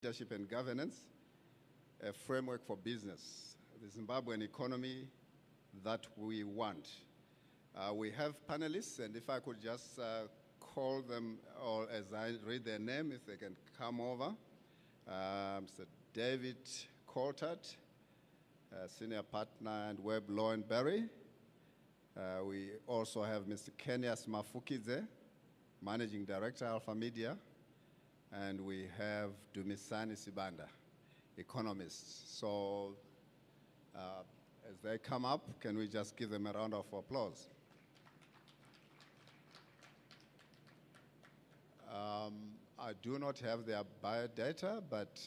leadership and governance, a framework for business, the Zimbabwean economy that we want. We have panelists, and if I could just call them, or as I read their name, if they can come over. Mr. David Coltart, Senior Partner and Web Law and Berry. We also have Mr. Kenyas Mafukidze, Managing Director, Alpha Media. And we have Dumisani Sibanda, economist. So as they come up, can we just give them a round of applause? I do not have their biodata, but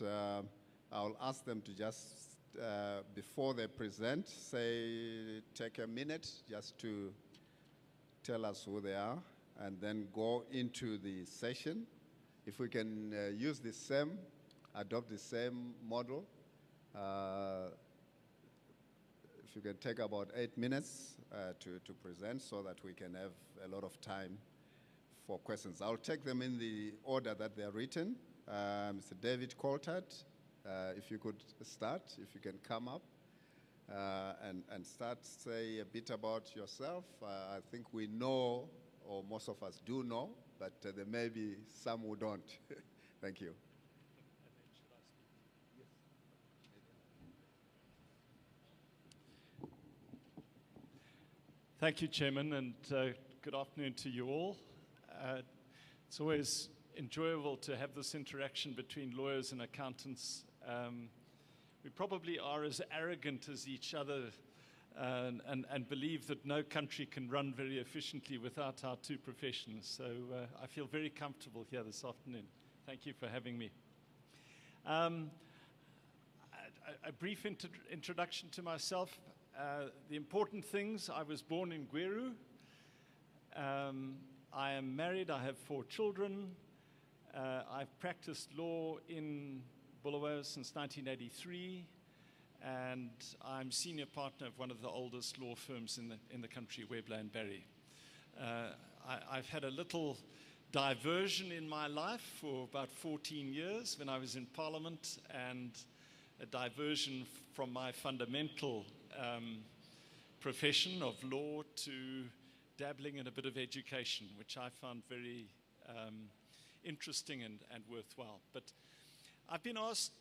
I'll ask them to just, before they present, take a minute just to tell us who they are, and then go into the session. If we can adopt the same model, if you can take about 8 minutes to present so that we can have a lot of time for questions. I'll take them in the order that they're written. Mr. David Coltart, if you could start, if you can come up and start, say a bit about yourself. I think we know, or most of us do know, but there may be some who don't. Thank you. Thank you, Chairman, and good afternoon to you all. It's always enjoyable to have this interaction between lawyers and accountants. We probably are as arrogant as each other and believe that no country can run very efficiently without our two professions. So I feel very comfortable here this afternoon. Thank you for having me. A brief introduction to myself. The important things: I was born in Gweru. I am married. I have 4 children. I've practiced law in Bulawayo since 1983, and I'm senior partner of one of the oldest law firms in the country, Webb, Law & Berry. I've had a little diversion in my life for about 14 years when I was in Parliament, and a diversion from my fundamental profession of law to dabbling in a bit of education, which I found very interesting and worthwhile. But I've been asked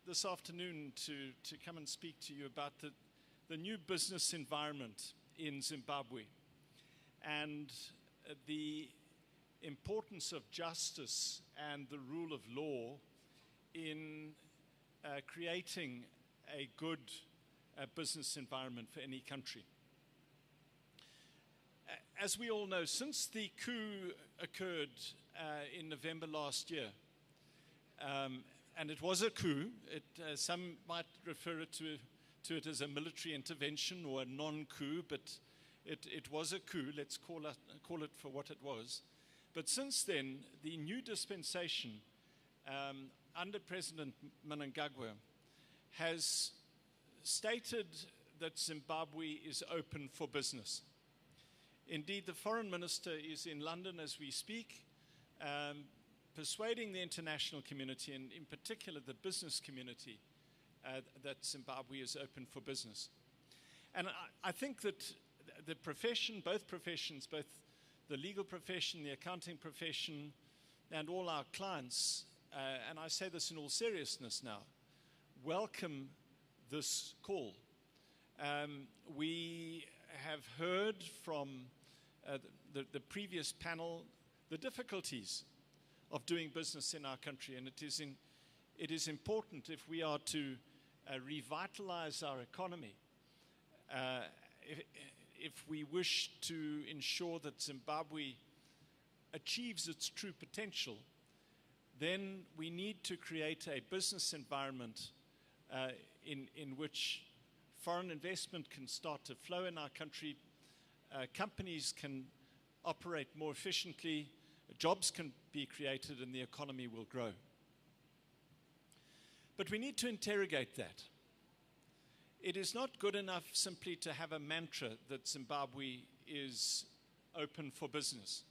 this afternoon to come and speak to you about the new business environment in Zimbabwe and the importance of justice and the rule of law in creating a good business environment for any country. As we all know, since the coup occurred in November last year, and it was a coup, some might refer to it as a military intervention or a non-coup, but it was a coup. Let's call it for what it was. But since then, the new dispensation under President Mnangagwa has stated that Zimbabwe is open for business. Indeed, the foreign minister is in London as we speak, persuading the international community, and in particular the business community, that Zimbabwe is open for business. And I think that the profession, both professions, both the legal profession, the accounting profession, and all our clients, and I say this in all seriousness now, welcome this call. We have heard from the previous panel the difficulties of doing business in our country, and it is important, if we are to revitalize our economy, if we wish to ensure that Zimbabwe achieves its true potential, then we need to create a business environment in which foreign investment can start to flow in our country, companies can operate more efficiently, jobs can be created, and the economy will grow. But we need to interrogate that. It is not good enough simply to have a mantra that Zimbabwe is open for business.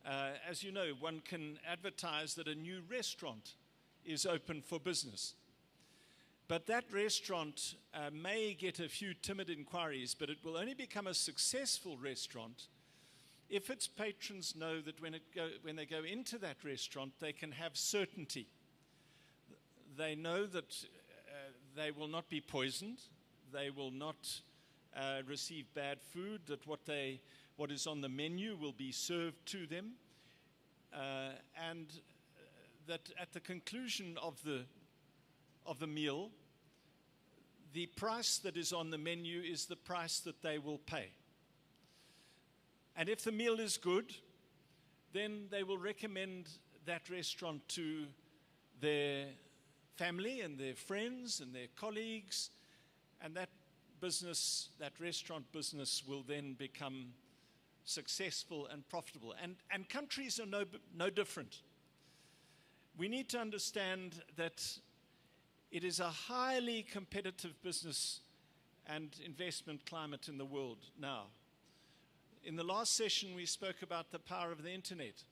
As you know, one can advertise that a new restaurant is open for business. But that restaurant may get a few timid inquiries, but it will only become a successful restaurant if its patrons know that when they go into that restaurant, they can have certainty. They know that they will not be poisoned, they will not receive bad food, that what is on the menu will be served to them, and that at the conclusion of the meal, the price that is on the menu is the price that they will pay. And if the meal is good, then they will recommend that restaurant to their family and their friends and their colleagues, and that restaurant business will then become successful and profitable. And countries are no different. We need to understand that it is a highly competitive business and investment climate in the world now. In the last session, we spoke about the power of the internet.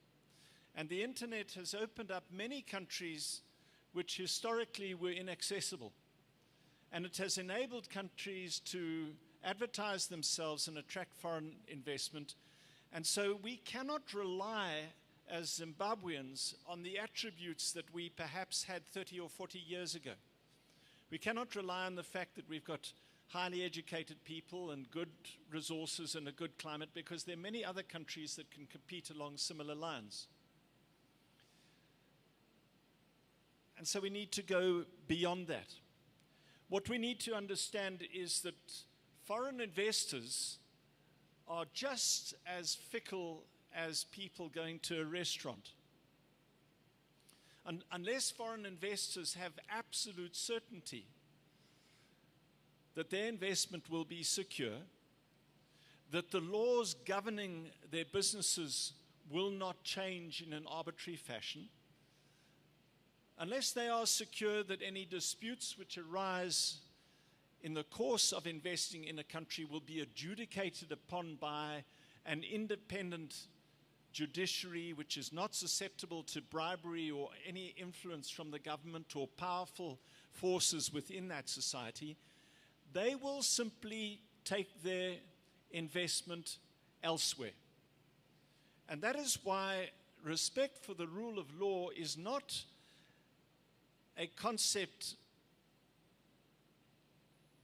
And the internet has opened up many countries which historically were inaccessible. And it has enabled countries to advertise themselves and attract foreign investment. And so we cannot rely as Zimbabweans on the attributes that we perhaps had 30 or 40 years ago. We cannot rely on the fact that we've got highly educated people and good resources and a good climate, because there are many other countries that can compete along similar lines. And so we need to go beyond that. What we need to understand is that foreign investors are just as fickle as people going to a restaurant. Unless foreign investors have absolute certainty that their investment will be secure, that the laws governing their businesses will not change in an arbitrary fashion, unless they are secure that any disputes which arise in the course of investing in a country will be adjudicated upon by an independent judiciary which is not susceptible to bribery or any influence from the government or powerful forces within that society, they will simply take their investment elsewhere. And that is why respect for the rule of law is not a concept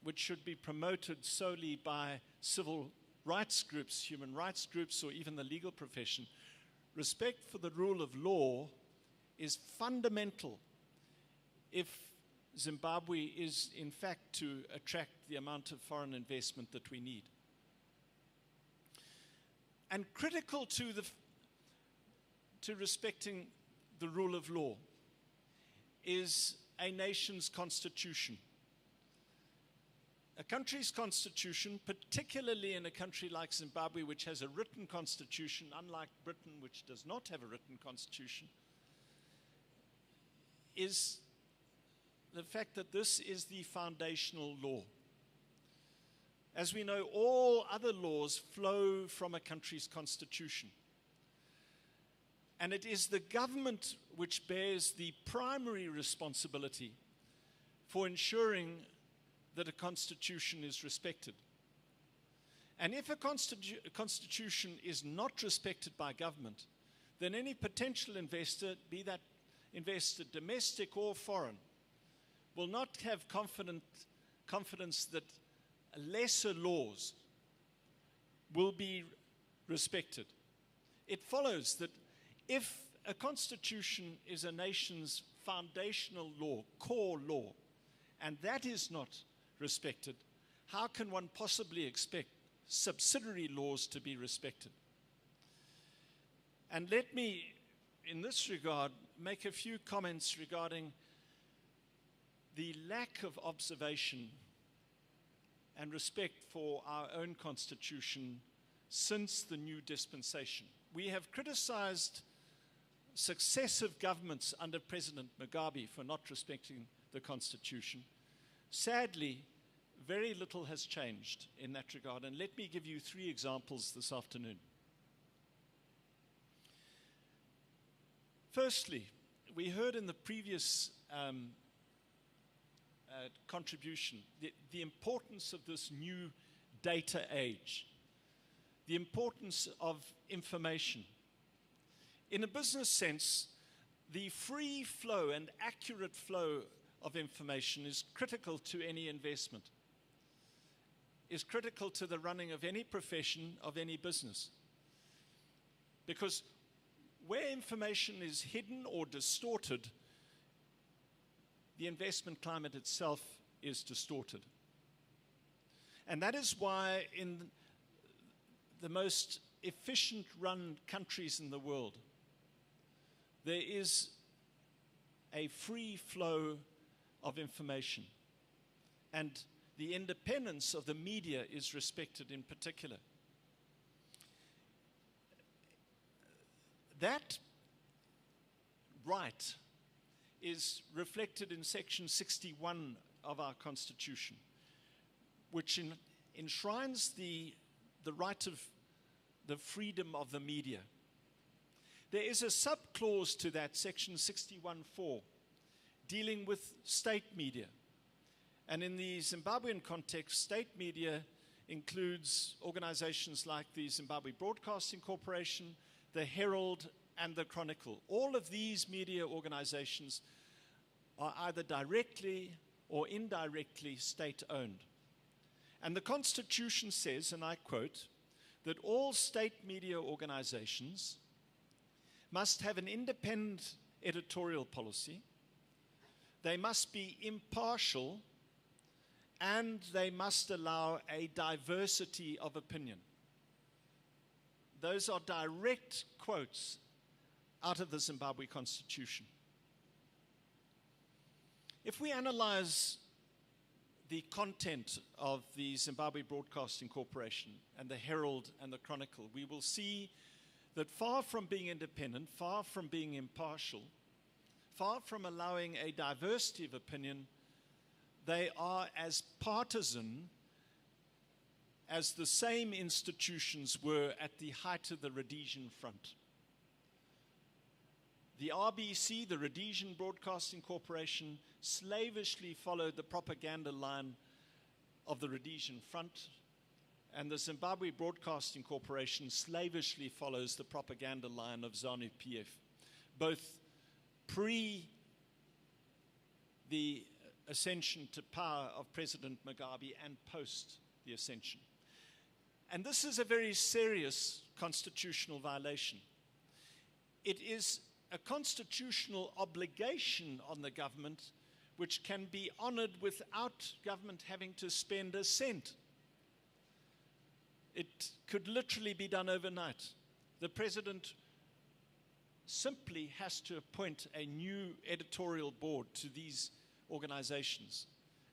which should be promoted solely by civil rights groups, human rights groups, or even the legal profession. Respect for the rule of law is fundamental if Zimbabwe is in fact to attract the amount of foreign investment that we need. And critical to respecting the rule of law is a nation's constitution. A country's constitution, particularly in a country like Zimbabwe, which has a written constitution, unlike Britain, which does not have a written constitution, is the fact that this is the foundational law. As we know, all other laws flow from a country's constitution. And it is the government which bears the primary responsibility for ensuring that a constitution is respected. And if a constitution is not respected by government, then any potential investor, be that investor domestic or foreign, will not have confidence that lesser laws will be respected. It follows that if a constitution is a nation's foundational law, core law, and that is not respected, how can one possibly expect subsidiary laws to be respected? And let me, in this regard, make a few comments regarding the lack of observation and respect for our own constitution since the new dispensation. We have criticized successive governments under President Mugabe for not respecting the constitution. Sadly, very little has changed in that regard, and let me give you 3 examples this afternoon. Firstly, we heard in the previous contribution the importance of this new data age, the importance of information. In a business sense, the free flow and accurate flow of information is critical to any investment, is critical to the running of any profession, of any business. Because where information is hidden or distorted, the investment climate itself is distorted. And that is why in the most efficient run countries in the world, there is a free flow of information. And the independence of the media is respected in particular. That right is reflected in Section 61 of our Constitution, which enshrines the right of the freedom of the media. There is a subclause to that, Section 61(4), dealing with state media. And in the Zimbabwean context, state media includes organizations like the Zimbabwe Broadcasting Corporation, the Herald, and the Chronicle. All of these media organizations are either directly or indirectly state-owned. And the Constitution says, and I quote, that all state media organizations must have an independent editorial policy, they must be impartial, and they must allow a diversity of opinion. Those are direct quotes out of the Zimbabwe Constitution. If we analyze the content of the Zimbabwe Broadcasting Corporation and the Herald and the Chronicle, we will see that far from being independent, far from being impartial, far from allowing a diversity of opinion, they are as partisan as the same institutions were at the height of the Rhodesian Front. The RBC, the Rhodesian Broadcasting Corporation, slavishly followed the propaganda line of the Rhodesian Front, and the Zimbabwe Broadcasting Corporation slavishly follows the propaganda line of ZANU-PF, both pre the ascension to power of President Mugabe and post the ascension. And this is a very serious constitutional violation. It is a constitutional obligation on the government which can be honored without government having to spend a cent. It could literally be done overnight. The president simply has to appoint a new editorial board to these organizations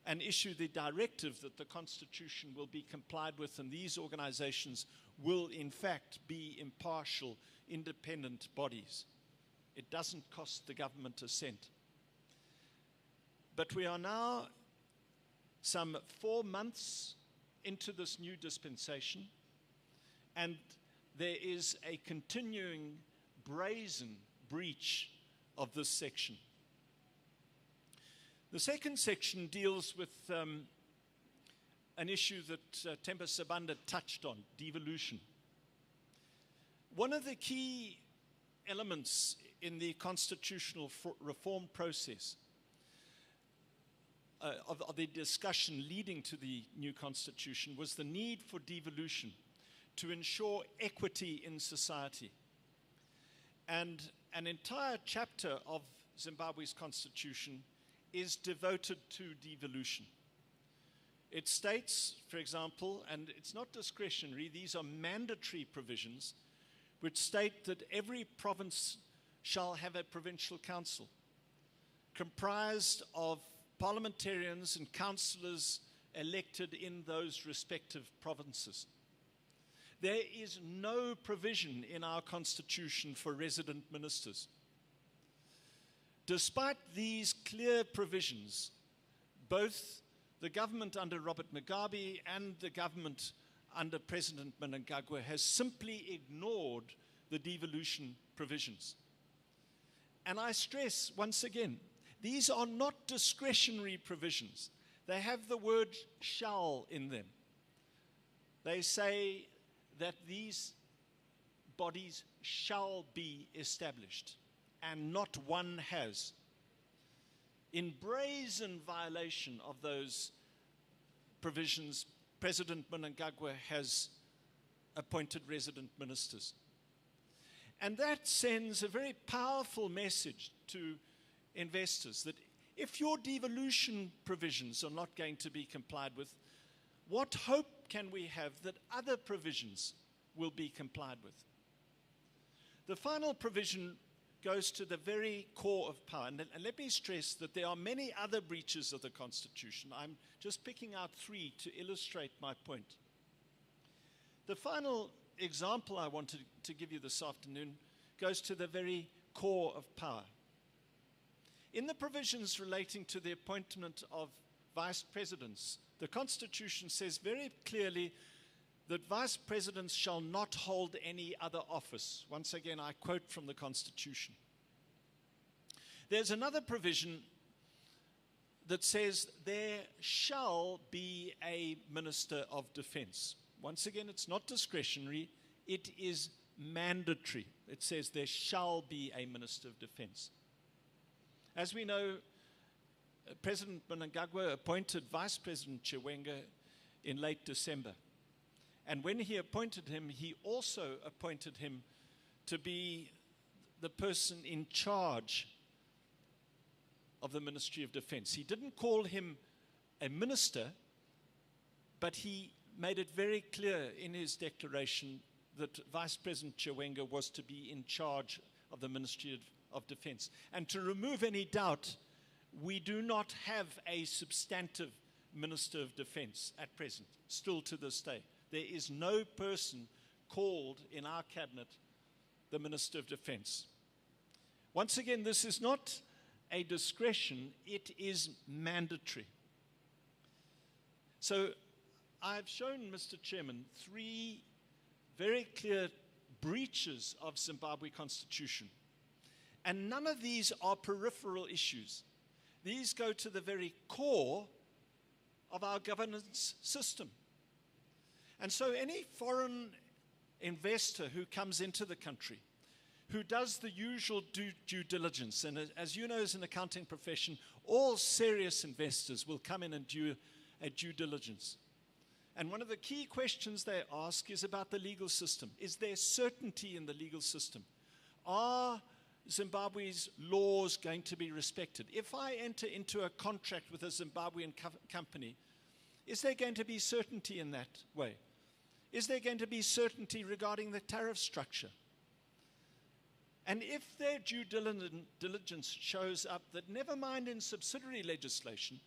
and issue the directive that the Constitution will be complied with, and these organizations will in fact be impartial, independent bodies. It doesn't cost the government a cent. But we are now some 4 months into this new dispensation, and there is a continuing brazen breach of this section. The second section deals with an issue that Themba Sibanda touched on, devolution. One of the key elements in the constitutional reform process of the discussion leading to the new constitution was the need for devolution to ensure equity in society. And an entire chapter of Zimbabwe's constitution is devoted to devolution. It states, for example, and it's not discretionary, these are mandatory provisions, which state that every province shall have a provincial council comprised of parliamentarians and councillors elected in those respective provinces. There is no provision in our constitution for resident ministers. Despite these clear provisions, both the government under Robert Mugabe and the government under President Mnangagwa has simply ignored the devolution provisions. And I stress once again, these are not discretionary provisions. They have the word shall in them. They say that these bodies shall be established, and not one has. In brazen violation of those provisions, President Mnangagwa has appointed resident ministers. And that sends a very powerful message to investors that if your devolution provisions are not going to be complied with, what hope can we have that other provisions will be complied with? The final provision goes to the very core of power. And let me stress that there are many other breaches of the Constitution. I'm just picking out 3 to illustrate my point. The final example I wanted to give you this afternoon goes to the very core of power. In the provisions relating to the appointment of vice presidents, the Constitution says very clearly that vice presidents shall not hold any other office. Once again, I quote from the Constitution. There's another provision that says there shall be a minister of defense. Once again, it's not discretionary, it is mandatory. It says there shall be a minister of defense. As we know, President Mnangagwa appointed Vice President Chiwenga in late December. And when he appointed him, he also appointed him to be the person in charge of the Ministry of Defense. He didn't call him a minister, but he made it very clear in his declaration that Vice President Chiwenga was to be in charge of the Ministry of Defense. And to remove any doubt, we do not have a substantive Minister of Defense at present, still to this day. There is no person called in our cabinet the Minister of Defense. Once again, this is not a discretion, it is mandatory. So I've shown, Mr. Chairman, 3 very clear breaches of Zimbabwe Constitution. And none of these are peripheral issues. These go to the very core of our governance system. And so any foreign investor who comes into the country, who does the usual due diligence, and as you know, as an accounting profession, all serious investors will come in and do a due diligence. And one of the key questions they ask is about the legal system. Is there certainty in the legal system? Are Zimbabwe's laws going to be respected? If I enter into a contract with a Zimbabwean company, is there going to be certainty in that way? Is there going to be certainty regarding the tariff structure? And if their due diligence shows up that, never mind in subsidiary legislation,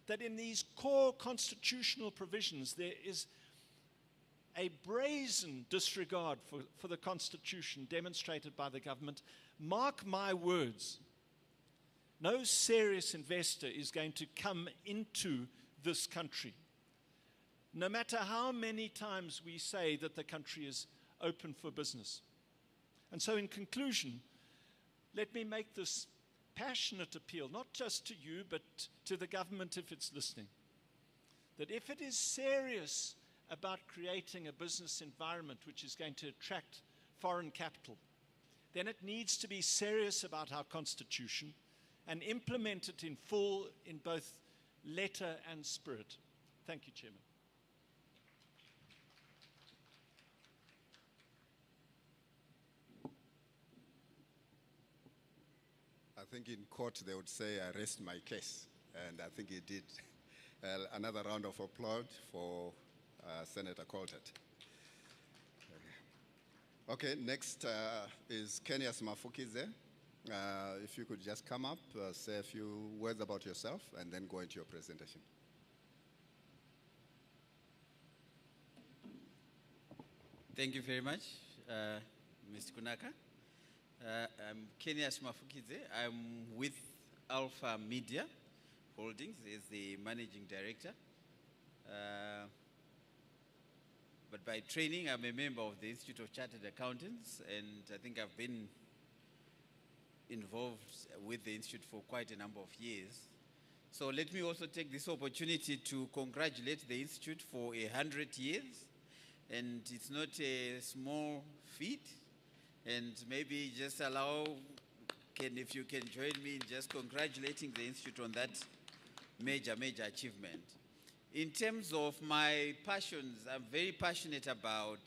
that in these core constitutional provisions there is a brazen disregard for the Constitution demonstrated by the government, mark my words, no serious investor is going to come into this country, no matter how many times we say that the country is open for business. And so in conclusion, let me make this passionate appeal, not just to you, but to the government if it's listening, that if it is serious about creating a business environment which is going to attract foreign capital, then it needs to be serious about our Constitution and implement it in full in both letter and spirit. Thank you, Chairman. I think in court they would say, I rest my case. And I think he did. Another round of applause for Senator Coltert. Okay, next is Kenyas Mafukize. If you could just come up, say a few words about yourself, and then go into your presentation. Thank you very much, Mr. Kunaka. I'm Kenyas Mafukize. I'm with Alpha Media Holdings as the managing director. But by training, I'm a member of the Institute of Chartered Accountants, and I think I've been involved with the Institute for quite a number of years. So let me also take this opportunity to congratulate the Institute for 100 years. And it's not a small feat. And maybe just allow, if you can join me in just congratulating the Institute on that major achievement. In terms of my passions, I'm very passionate about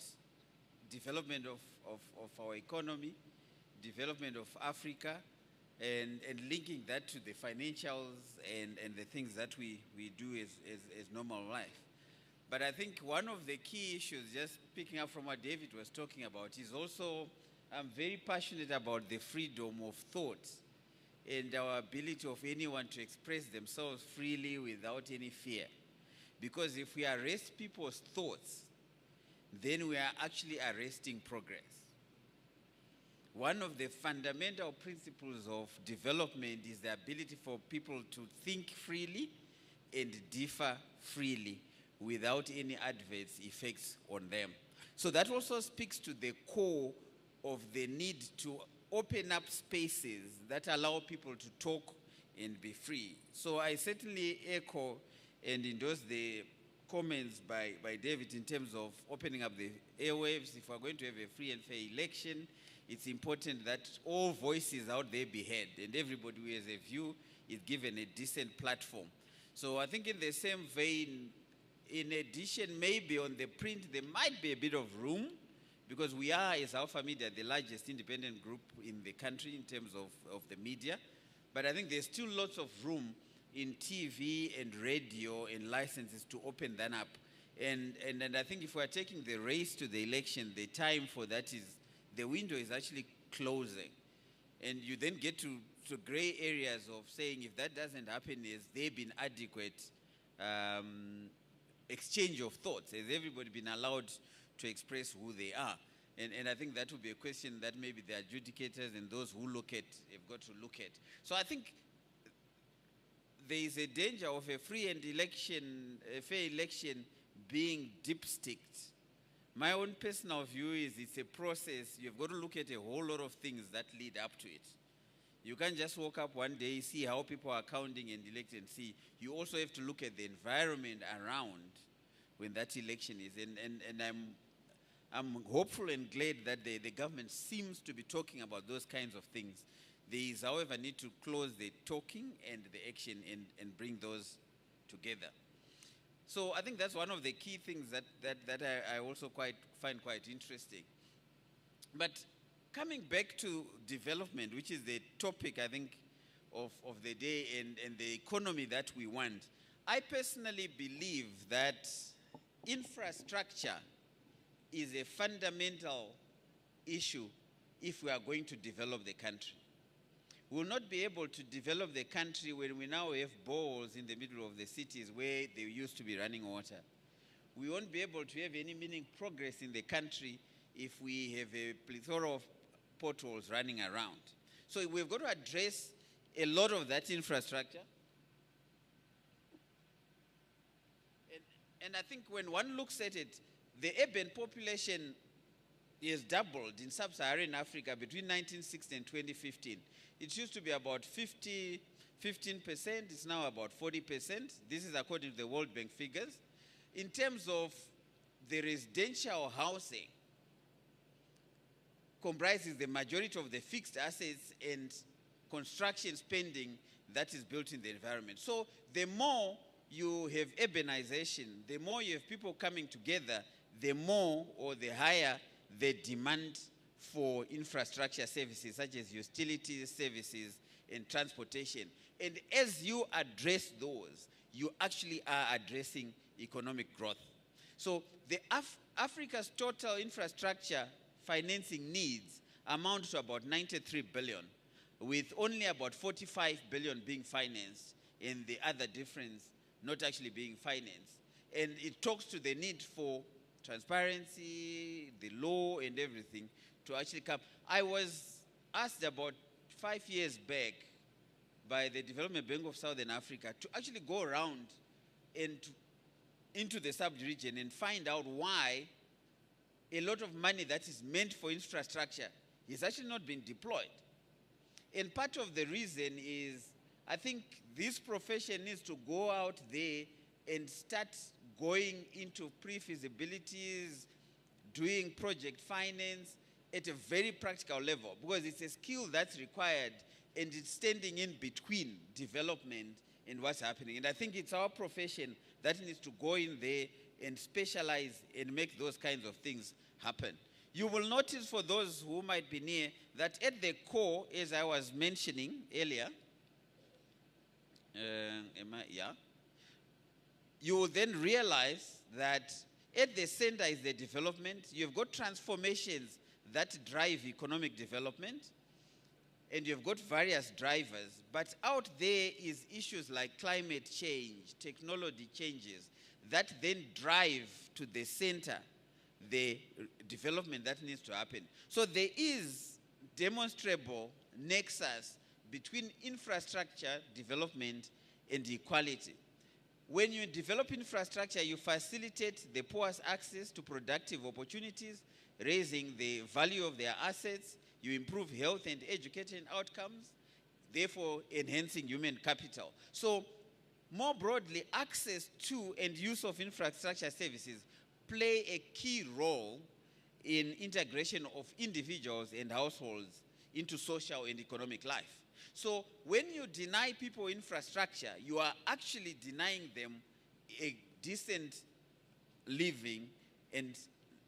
development of our economy, development of Africa, and linking that to the financials and the things that we do as normal life. But I think one of the key issues, just picking up from what David was talking about, is also I'm very passionate about the freedom of thought and our ability of anyone to express themselves freely without any fear. Because if we arrest people's thoughts, then we are actually arresting progress. One of the fundamental principles of development is the ability for people to think freely and differ freely without any adverse effects on them. So that also speaks to the core of the need to open up spaces that allow people to talk and be free. So I certainly echo and endorse the comments by David in terms of opening up the airwaves. If we're going to have a free and fair election, it's important that all voices out there be heard and everybody who has a view is given a decent platform. So I think in the same vein, in addition, maybe on the print, there might be a bit of room because we are, as Alpha Media, the largest independent group in the country in terms of the media. But I think there's still lots of room in TV and radio and licenses to open that up. And I think if we're taking the race to the election, the time for that is, the window is actually closing. And you then get to gray areas of saying if that doesn't happen, has there been adequate exchange of thoughts? Has everybody been allowed to express who they are? And I think that would be a question that maybe the adjudicators and those who look at have got to look at. So I think there is a danger of a free and fair election being dipsticked. My own personal view is it's a process. You've got to look at a whole lot of things that lead up to it. You can't just walk up one day, see how people are counting and elect and see. You also have to look at the environment around when that election is. And I'm hopeful and glad that the government seems to be talking about those kinds of things. There is, however, need to close the talking and the action and bring those together. So I think that's one of the key things that I also find quite interesting. But coming back to development, which is the topic, I think, of the day and the economy that we want, I personally believe that infrastructure is a fundamental issue if we are going to develop the country. We will not be able to develop the country when we now have boreholes in the middle of the cities where they used to be running water. We won't be able to have any meaningful progress in the country if we have a plethora of potholes running around. So we've got to address a lot of that infrastructure. And I think when one looks at it, the urban population is doubled in sub-Saharan Africa between 1960 and 2015. It used to be about 15%, it's now about 40%. This is according to the World Bank figures. In terms of the residential housing, comprises the majority of the fixed assets and construction spending that is built in the environment. So the more you have urbanization, the more you have people coming together, the more or the higher the demand for infrastructure services such as utilities, services, and transportation. And as you address those, you actually are addressing economic growth. So the Africa's total infrastructure financing needs amount to about 93 billion, with only about 45 billion being financed and the other difference not actually being financed. And it talks to the need for transparency, the law, and everything to actually come. I was asked about 5 years back by the Development Bank of Southern Africa to actually go around and into the sub-region and find out why a lot of money that is meant for infrastructure is actually not being deployed. And part of the reason is, I think this profession needs to go out there and start going into pre-feasibilities, doing project finance at a very practical level, because it's a skill that's required and it's standing in between development and what's happening. And I think it's our profession that needs to go in there and specialize and make those kinds of things happen. You will notice, for those who might be near, that at the core, as I was mentioning earlier, you will then realize that at the center is the development. You've got transformations that drive economic development, and you've got various drivers. But out there is issues like climate change, technology changes, that then drive to the center the development that needs to happen. So there is demonstrable nexus between infrastructure development and equality. When you develop infrastructure, you facilitate the poor's access to productive opportunities, raising the value of their assets. You improve health and education outcomes, therefore enhancing human capital. So more broadly, access to and use of infrastructure services play a key role in integration of individuals and households into social and economic life. So when you deny people infrastructure, you are actually denying them a decent living and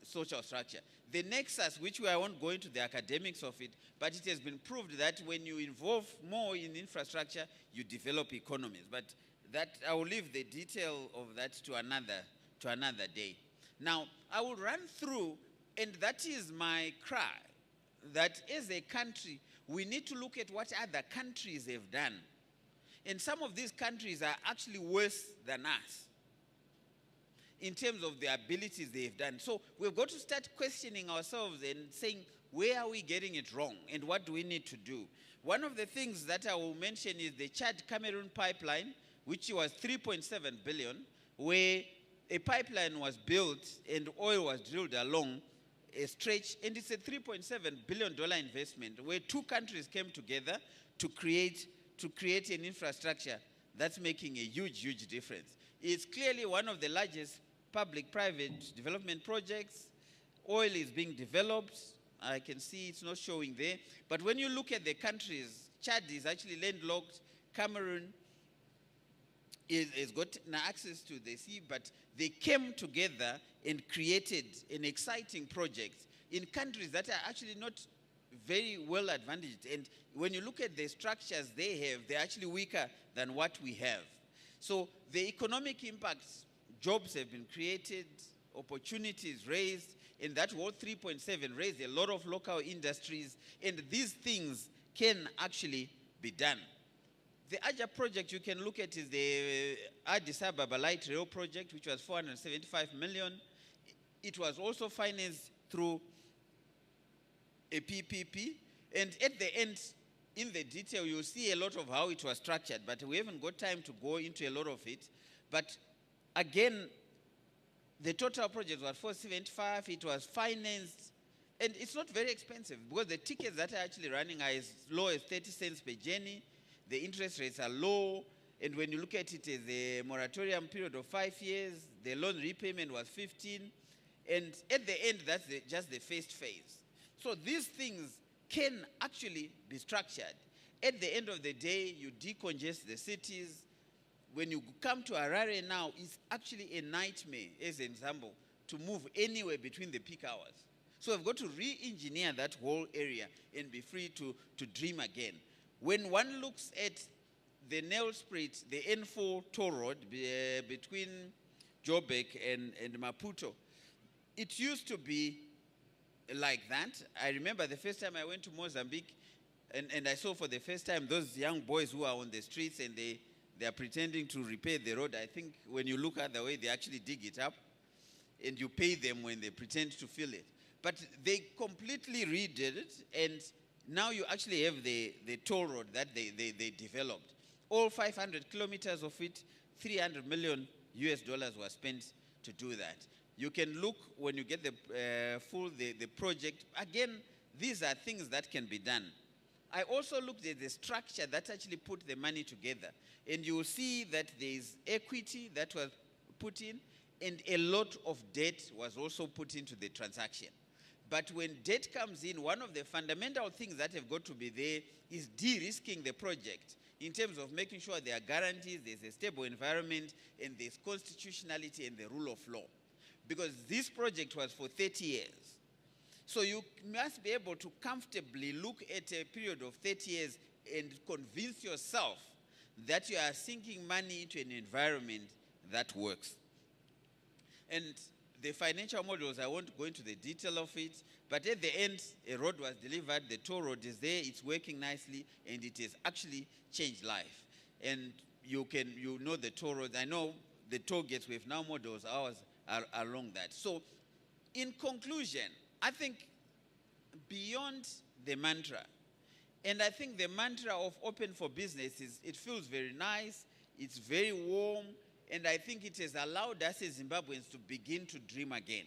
social structure. The nexus, which I won't go into the academics of it, but it has been proved that when you involve more in infrastructure, you develop economies. But that, I will leave the detail of that to another day. Now, I will run through, and that is my cry, that as a country, we need to look at what other countries have done. And some of these countries are actually worse than us in terms of the abilities they've done. So we've got to start questioning ourselves and saying, where are we getting it wrong and what do we need to do? One of the things that I will mention is the Chad-Cameroon pipeline, which was 3.7 billion, where a pipeline was built and oil was drilled along a stretch, and it's a $3.7 billion investment where two countries came together to create an infrastructure that's making a huge, huge difference. It's clearly one of the largest public-private development projects. Oil is being developed. I can see it's not showing there. But when you look at the countries, Chad is actually landlocked. Cameroon has got access to the sea, but they came together and created an exciting project in countries that are actually not very well advantaged. And when you look at the structures they have, they're actually weaker than what we have. So the economic impacts, jobs have been created, opportunities raised, and that whole 3.7 raised a lot of local industries, and these things can actually be done. The other project you can look at is the Addis Ababa Light Rail project, which was 475 million. It was also financed through a PPP. And at the end, in the detail, you'll see a lot of how it was structured, but we haven't got time to go into a lot of it. But again, the total project was 475. It was financed, and it's not very expensive because the tickets that are actually running are as low as 30 cents per journey. The interest rates are low, and when you look at it as a moratorium period of 5 years, the loan repayment was 15, and at the end, that's just the first phase. So these things can actually be structured. At the end of the day, you decongest the cities. When you come to Harare now, it's actually a nightmare, as an example, to move anywhere between the peak hours. So we've got to re-engineer that whole area and be free to dream again. When one looks at the Nelspruit, the N4 toll road between Joburg and Maputo, it used to be like that. I remember the first time I went to Mozambique, and I saw for the first time those young boys who are on the streets and they are pretending to repair the road. I think when you look at the way they actually dig it up, and you pay them when they pretend to fill it. But they completely redid it, and now you actually have the toll road that they developed. All 500 kilometers of it, $300 million was spent to do that. You can look when you get the project. Again, these are things that can be done. I also looked at the structure that actually put the money together. And you will see that there is equity that was put in, and a lot of debt was also put into the transaction. But when debt comes in, one of the fundamental things that have got to be there is de-risking the project in terms of making sure there are guarantees, there's a stable environment, and there's constitutionality and the rule of law. Because this project was for 30 years. So you must be able to comfortably look at a period of 30 years and convince yourself that you are sinking money into an environment that works. And the financial models, I won't go into the detail of it, but at the end, a road was delivered, the toll road is there, it's working nicely, and it has actually changed life. And you know the toll roads. I know the toll gates, we have now models, ours are along that. So in conclusion, I think beyond the mantra, and I think the mantra of open for business is, it feels very nice, it's very warm, and I think it has allowed us as Zimbabweans to begin to dream again.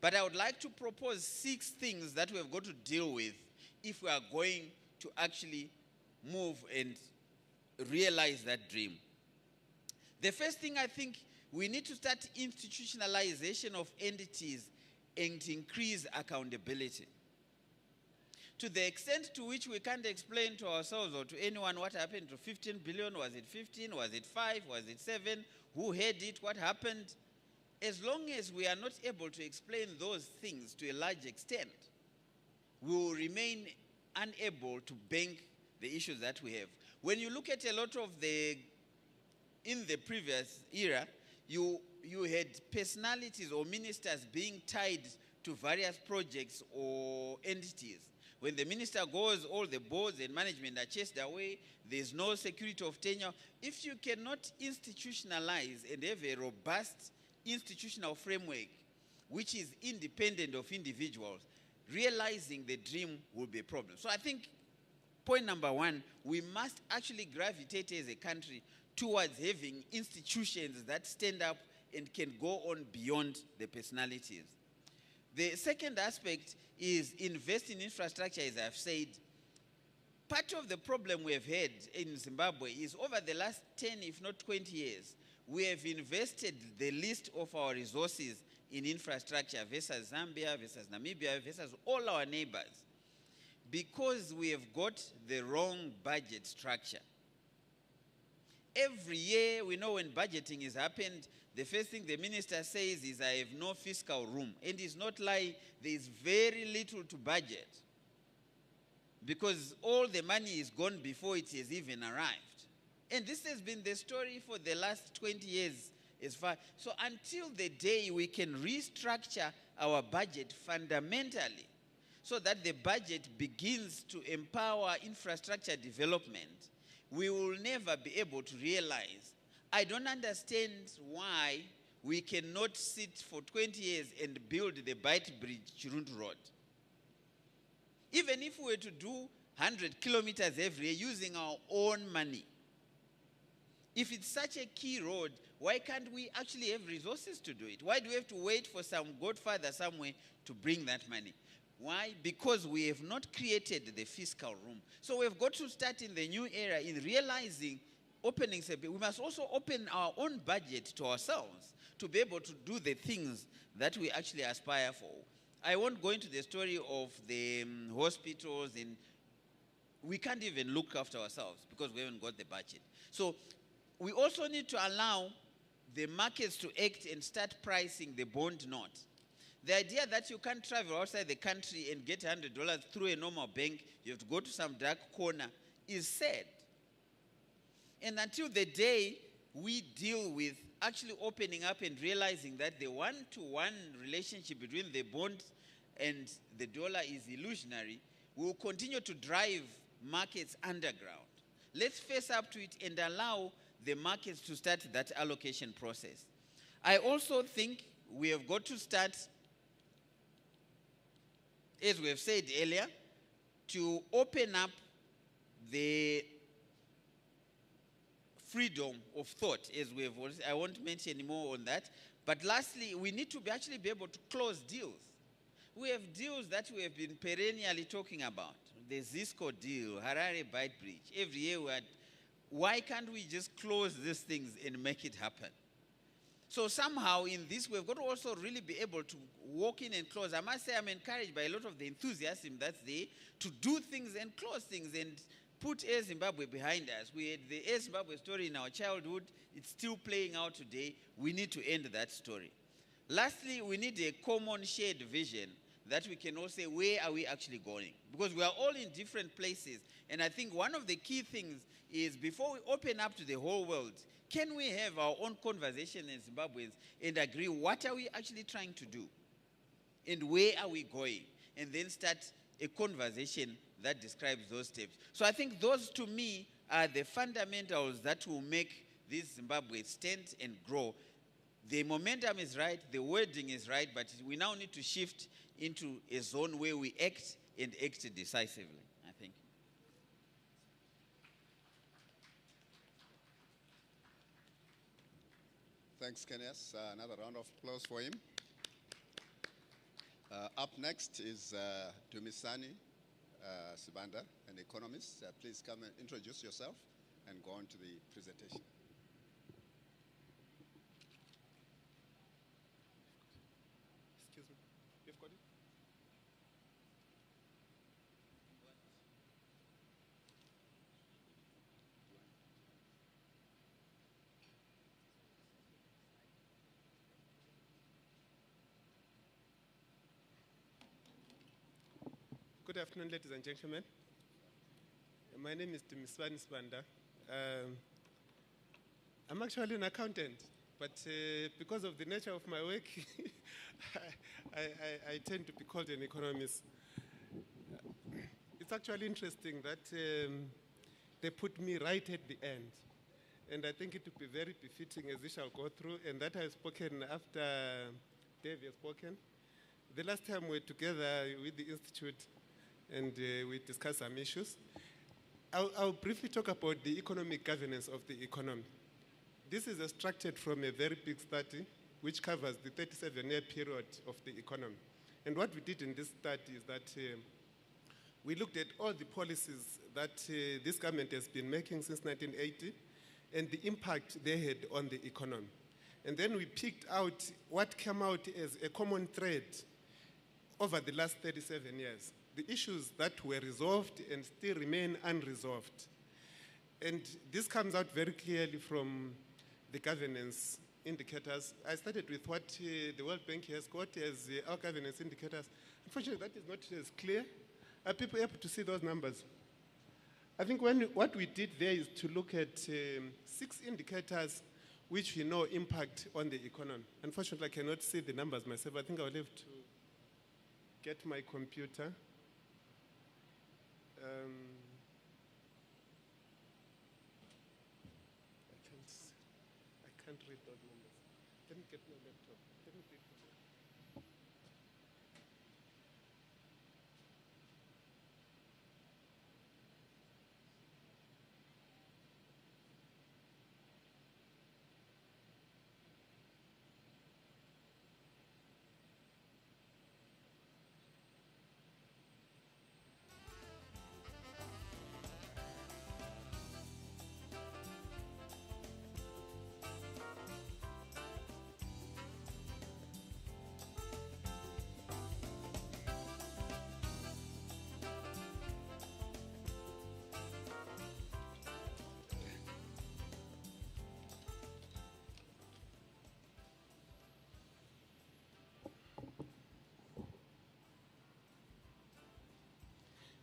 But I would like to propose 6 things that we have got to deal with if we are going to actually move and realize that dream. The first thing, I think we need to start institutionalization of entities and increase accountability. To the extent to which we can't explain to ourselves or to anyone what happened to 15 billion, was it 15, was it 5, was it 7, who had it, what happened, as long as we are not able to explain those things to a large extent, we will remain unable to bank the issues that we have. When you look at a lot of in the previous era, you had personalities or ministers being tied to various projects or entities. When the minister goes, all the boards and management are chased away, there's no security of tenure. If you cannot institutionalize and have a robust institutional framework which is independent of individuals, realizing the dream will be a problem. So I think point number 1, we must actually gravitate as a country towards having institutions that stand up and can go on beyond the personalities. The second aspect is invest in infrastructure, as I've said. Part of the problem we have had in Zimbabwe is over the last 10, if not 20 years, we have invested the least of our resources in infrastructure versus Zambia, versus Namibia, versus all our neighbors, because we have got the wrong budget structure. Every year, we know when budgeting has happened, the first thing the minister says is, I have no fiscal room. And it's not like there is very little to budget, because all the money is gone before it has even arrived. And this has been the story for the last 20 years as far. So until the day we can restructure our budget fundamentally, so that the budget begins to empower infrastructure development, we will never be able to realize. I don't understand why we cannot sit for 20 years and build the Byte Bridge Chirundu Road. Even if we were to do 100 kilometers every year using our own money, if it's such a key road, why can't we actually have resources to do it? Why do we have to wait for some godfather somewhere to bring that money? Why? Because we have not created the fiscal room. So we've got to start in the new era in realizing openings. We must also open our own budget to ourselves to be able to do the things that we actually aspire for. I won't go into the story of the hospitals, and we can't even look after ourselves because we haven't got the budget. So we also need to allow the markets to act and start pricing the bond note. The idea that you can't travel outside the country and get $100 through a normal bank, you have to go to some dark corner, is sad. And until the day we deal with actually opening up and realizing that the one-to-one relationship between the bond and the dollar is illusionary, we will continue to drive markets underground. Let's face up to it and allow the markets to start that allocation process. I also think we have got to start, as we have said earlier, to open up the freedom of thought, as we have already, I won't mention any more on that. But lastly, we need to actually be able to close deals. We have deals that we have been perennially talking about. the Zisco deal, Harare Bight Bridge, every year why can't we just close these things and make it happen? So somehow in this, we've got to also really be able to walk in and close. I must say I'm encouraged by a lot of the enthusiasm that's there to do things and close things and put Air Zimbabwe behind us. We had the Air Zimbabwe story in our childhood. It's still playing out today. We need to end that story. Lastly, we need a common shared vision that we can all say, where are we actually going? Because we are all in different places. And I think one of the key things is before we open up to the whole world, can we have our own conversation as Zimbabweans and agree what are we actually trying to do? And where are we going? And then start a conversation that describes those steps. So I think those to me are the fundamentals that will make this Zimbabwe stand and grow. The momentum is right, the wording is right, but we now need to shift into a zone where we act and act decisively, I think. Thanks, Kenneth. Another round of applause for him. Up next is Dumisani Sibanda, an economist. Please come and introduce yourself and go on to the presentation. Excuse me. You've got it? Good afternoon, ladies and gentlemen. My name is Dumisani Sibanda. I'm actually an accountant, but because of the nature of my work, I tend to be called an economist. It's actually interesting that they put me right at the end. And I think it would be very befitting as we shall go through, and that I've spoken after Dave has spoken. The last time we were together with the Institute and we discussed some issues. I'll briefly talk about the economic governance of the economy. This is extracted from a very big study which covers the 37-year period of the economy. And what we did in this study is that we looked at all the policies that this government has been making since 1980 and the impact they had on the economy. And then we picked out what came out as a common thread over the last 37 years. The issues that were resolved and still remain unresolved. And this comes out very clearly from the governance indicators. I started with what the World Bank has got as our governance indicators. Unfortunately, that is not as clear. Are people able to see those numbers? I think what we did there is to look at 6 indicators which we know impact on the economy. Unfortunately, I cannot see the numbers myself. I think I'll have to get my computer. I can't read those numbers. Let me get my laptop. Let me pick it up.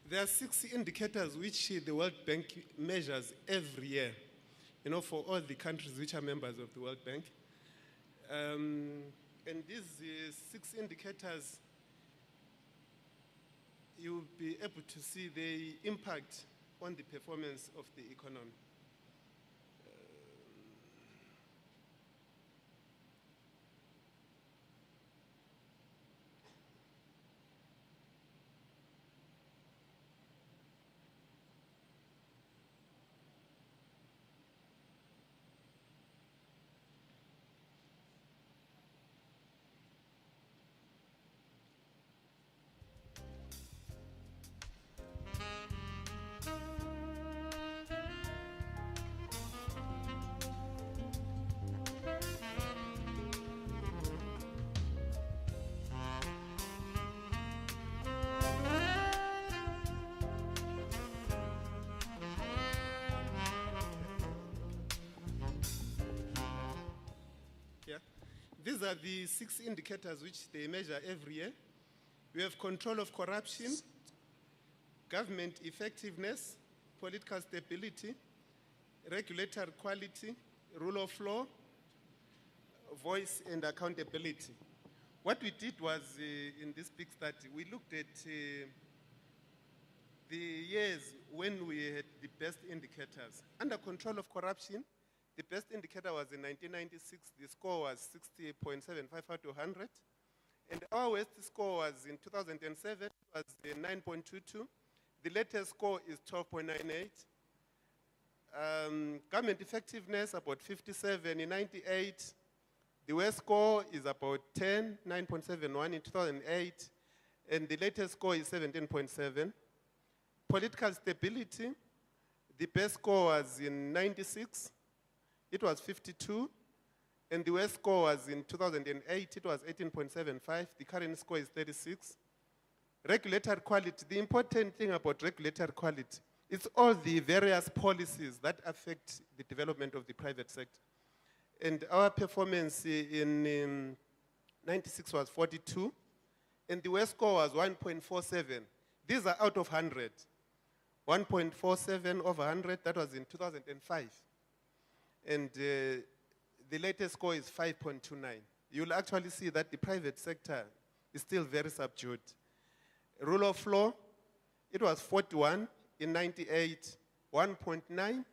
There are 6 indicators which the World Bank measures every year, for all the countries which are members of the World Bank. And these 6 indicators, you'll be able to see the impact on the performance of the economy. these are the 6 indicators which they measure every year. We have control of corruption, government effectiveness, political stability, regulatory quality, rule of law, voice and accountability. What we did was, in this big study, we looked at the years when we had the best indicators. Under control of corruption, the best indicator was in 1996. The score was 60.75 out of 100. And our worst score was in 2007, was 9.22. The latest score is 12.98. Government effectiveness, about 57 in 98. The worst score is about 10, 9.71 in 2008. And the latest score is 17.7. Political stability, the best score was in 96. It was 52. And the worst score was in 2008. It was 18.75. The current score is 36. Regulatory quality, the important thing about regulatory quality, it's all the various policies that affect the development of the private sector. And our performance in 96 was 42. And the worst score was 1.47. These are out of 100. 1.47 over 100, that was in 2005. And the latest score is 5.29. You'll actually see that the private sector is still very subdued. Rule of law, it was 41 in 98, 1.9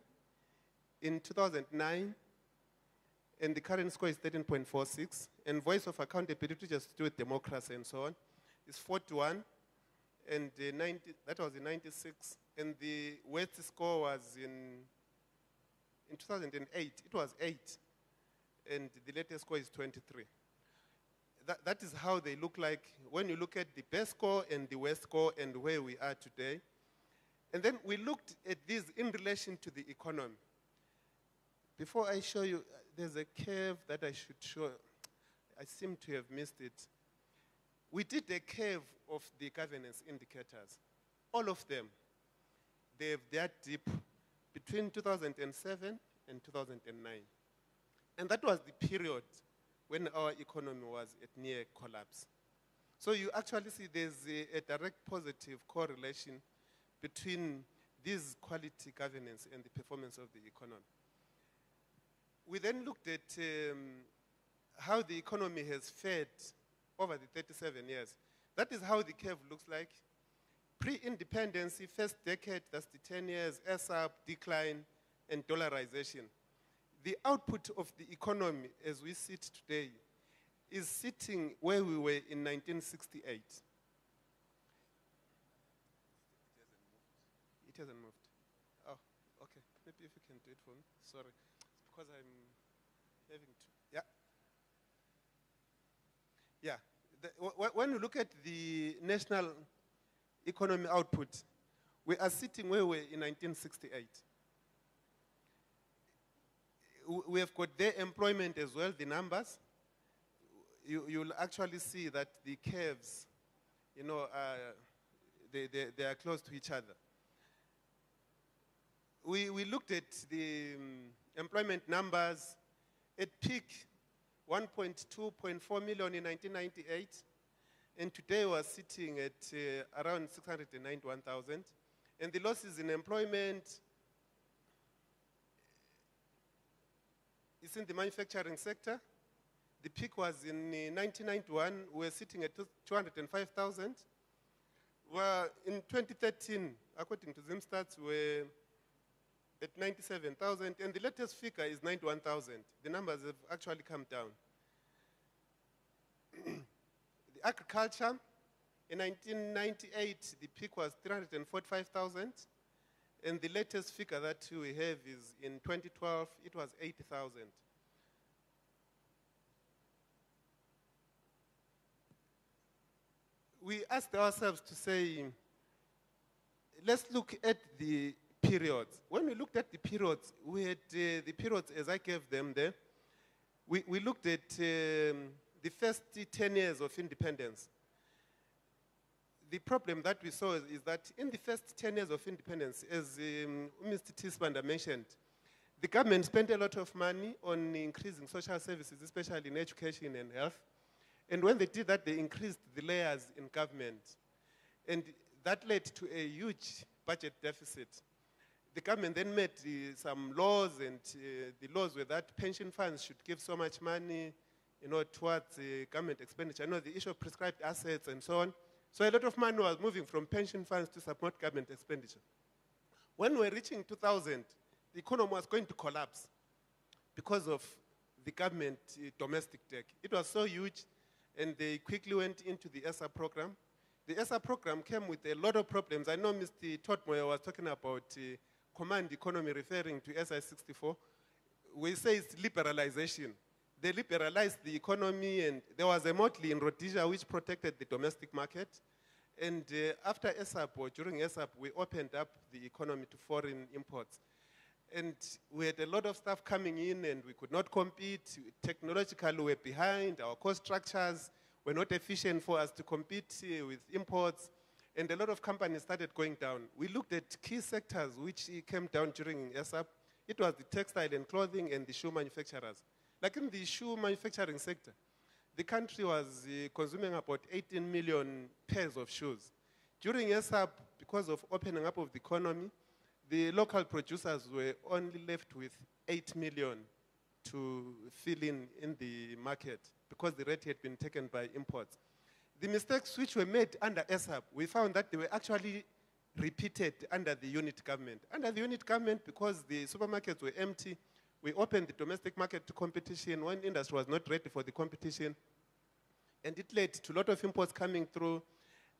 in 2009, and the current score is 13.46. And voice of accountability, just to do with democracy and so on, is 41, and that was in 96. And the worst score was in 2008, it was 8. And the latest score is 23. That is how they look like when you look at the best score and the worst score and where we are today. And then we looked at this in relation to the economy. Before I show you, there's a curve that I should show. I seem to have missed it. We did a curve of the governance indicators. All of them, they have their dip between 2007 and 2009. And that was the period when our economy was at near collapse. So you actually see there's a direct positive correlation between this quality governance and the performance of the economy. We then looked at how the economy has fared over the 37 years. That is how the curve looks like. Pre-independence, first decade, that's the 10 years, S-up, decline, and dollarization. The output of the economy as we sit today is sitting where we were in 1968. It hasn't moved. Oh, okay. Maybe if you can do it for me. Sorry. It's because I'm having to. Yeah. When you look at the national economy output, we are sitting where we were in 1968. We have got their employment as well, the numbers. You'll actually see that the curves, they are close to each other. We looked at the employment numbers. At peak, 1.2.4 million in 1998, and today we're sitting at around 691,000. And the losses in employment, it's in the manufacturing sector. The peak was in 1991. We were sitting at 205,000. Well, in 2013, according to ZIMstats, we're at 97,000. And the latest figure is 91,000. The numbers have actually come down. The agriculture, in 1998, the peak was 345,000. And the latest figure that we have is in 2012, it was 80,000. We asked ourselves to say, let's look at the periods. When we looked at the periods, we had the periods as I gave them there. We looked at the first 10 years of independence. The problem that we saw is that in the first 10 years of independence, as Mr. Tisbanda mentioned, The government spent a lot of money on increasing social services, especially in education and health. And when they did that, they increased the layers in government. And that led to a huge budget deficit. The government then made some laws, and the laws were that pension funds should give so much money, towards government expenditure. The issue of prescribed assets and so on. So a lot of money was moving from pension funds to support government expenditure. When we were reaching 2000, the economy was going to collapse because of the government domestic debt. It was so huge, and they quickly went into the ESA program. The ESA program came with a lot of problems. I know Mr. Totmoyer was talking about command economy, referring to SI64. We say it's liberalization. They liberalized the economy, and there was a motley in Rhodesia which protected the domestic market. And after ESAP, or during ESAP, we opened up the economy to foreign imports. And we had a lot of stuff coming in, and we could not compete. Technologically, we were behind. Our cost structures were not efficient for us to compete with imports. And a lot of companies started going down. We looked at key sectors which came down during ESAP. It was the textile and clothing and the shoe manufacturers. Like in the shoe manufacturing sector, the country was consuming about 18 million pairs of shoes. During ESAP, because of opening up of the economy, the local producers were only left with 8 million to fill in the market because the rate had been taken by imports. The mistakes which were made under ESAP, we found that they were actually repeated under the unit government. Under the unit government, because the supermarkets were empty, we opened the domestic market to competition when industry was not ready for the competition. And it led to a lot of imports coming through.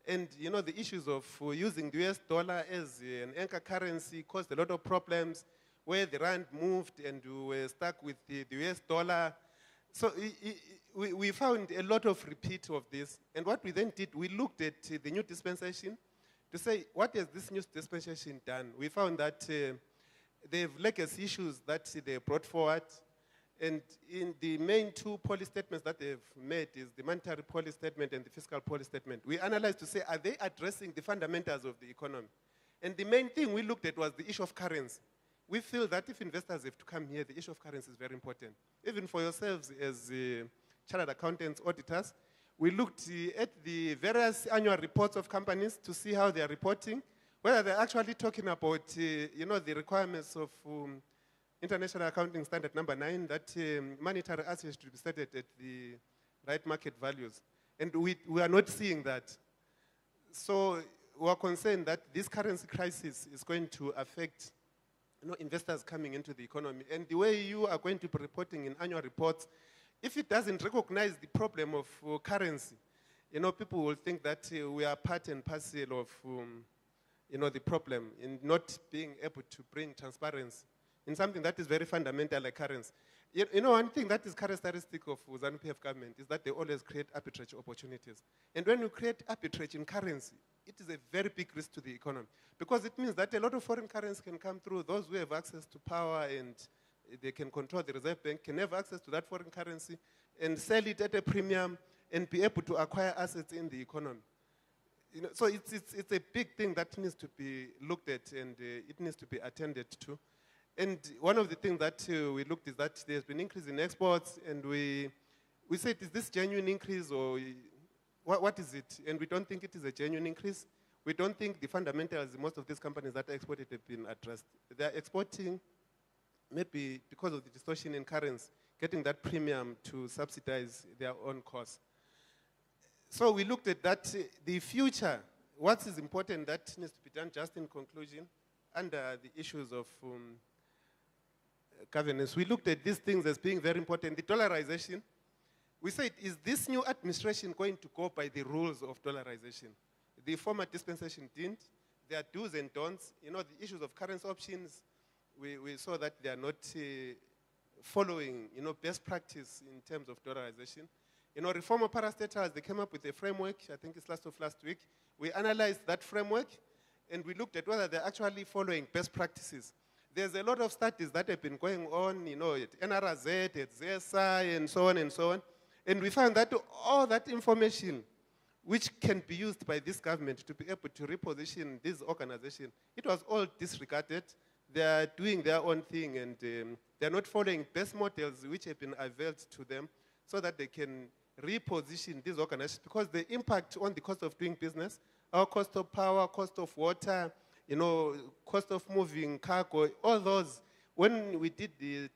And the issues of using the US dollar as an anchor currency caused a lot of problems, where the rand moved and we were stuck with the US dollar. So we found a lot of repeat of this. And what we then did, we looked at the new dispensation to say, what has this new dispensation done? We found that they have legacy issues that they brought forward. And in the main two policy statements that they've made is the monetary policy statement and the fiscal policy statement. We analyzed to say, are they addressing the fundamentals of the economy? And the main thing we looked at was the issue of currency. We feel that if investors have to come here, the issue of currency is very important. Even for yourselves as chartered accountants, auditors, we looked at the various annual reports of companies to see how they are reporting, whether they're actually talking about the requirements of International Accounting Standard number 9, that monetary assets should be stated at the right market values. And we are not seeing that. So we are concerned that this currency crisis is going to affect investors coming into the economy. And the way you are going to be reporting in annual reports, if it doesn't recognize the problem of currency, people will think that we are part and parcel of the problem in not being able to bring transparency in something that is very fundamental like currency. One thing that is characteristic of ZANU-PF government is that they always create arbitrage opportunities. And when you create arbitrage in currency, it is a very big risk to the economy, because it means that a lot of foreign currency can come through. Those who have access to power and they can control the Reserve Bank can have access to that foreign currency and sell it at a premium and be able to acquire assets in the economy. So it's a big thing that needs to be looked at, and it needs to be attended to. And one of the things that we looked is that there's been an increase in exports, and we said, is this genuine increase or what is it? And we don't think it is a genuine increase. We don't think the fundamentals, most of these companies that are exported have been addressed. They're exporting maybe because of the distortion in currency, getting that premium to subsidize their own costs. So we looked at that, the future, what is important that needs to be done just in conclusion, under the issues of governance. We looked at these things as being very important. The dollarization, we said, is this new administration going to go by the rules of dollarization? The former dispensation didn't. There are do's and don'ts. The issues of currency options, we saw that they are not following, best practice in terms of dollarization. Reformer parastatals, they came up with a framework, I think it's last week. We analyzed that framework, and we looked at whether they're actually following best practices. There's a lot of studies that have been going on, at NRZ, at ZSI, and so on and so on. And we found that all that information which can be used by this government to be able to reposition this organization, it was all disregarded. they are doing their own thing, and they're not following best models which have been availed to them so that they can reposition these organizations, because the impact on the cost of doing business, our cost of power, cost of water, cost of moving cargo, all those, when we did the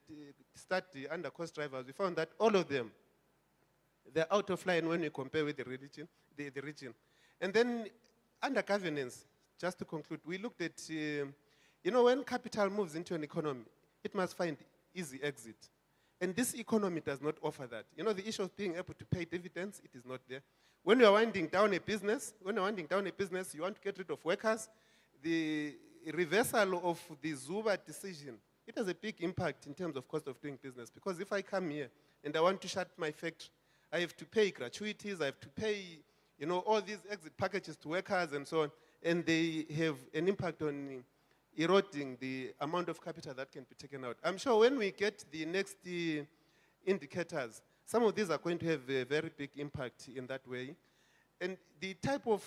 study under cost drivers, we found that all of them, they're out of line when we compare with the region. And then under governance, just to conclude, we looked at, when capital moves into an economy, it must find easy exit. And this economy does not offer that. The issue of being able to pay dividends, it is not there. When you're winding down a business, you want to get rid of workers, the reversal of the Zuba decision, it has a big impact in terms of cost of doing business. Because if I come here and I want to shut my factory, I have to pay gratuities, I have to pay, all these exit packages to workers and so on. And they have an impact on eroding the amount of capital that can be taken out. I'm sure when we get the next indicators, some of these are going to have a very big impact in that way. And the type of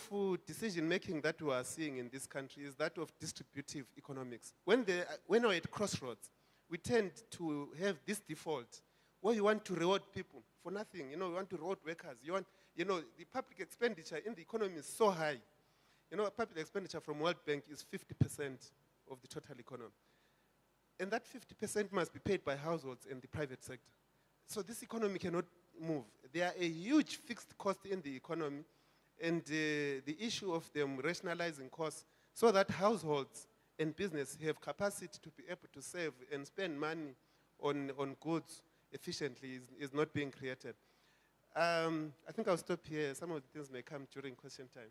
decision-making that we are seeing in this country is that of distributive economics. When we're at crossroads, we tend to have this default where you want to reward people for nothing. You want to reward workers. The public expenditure in the economy is so high. Public expenditure from World Bank is 50% of the total economy. And that 50% must be paid by households and the private sector. So this economy cannot move. There are a huge fixed cost in the economy, and the issue of them rationalizing costs so that households and business have capacity to be able to save and spend money on goods efficiently is not being created. I think I'll stop here. Some of the things may come during question time.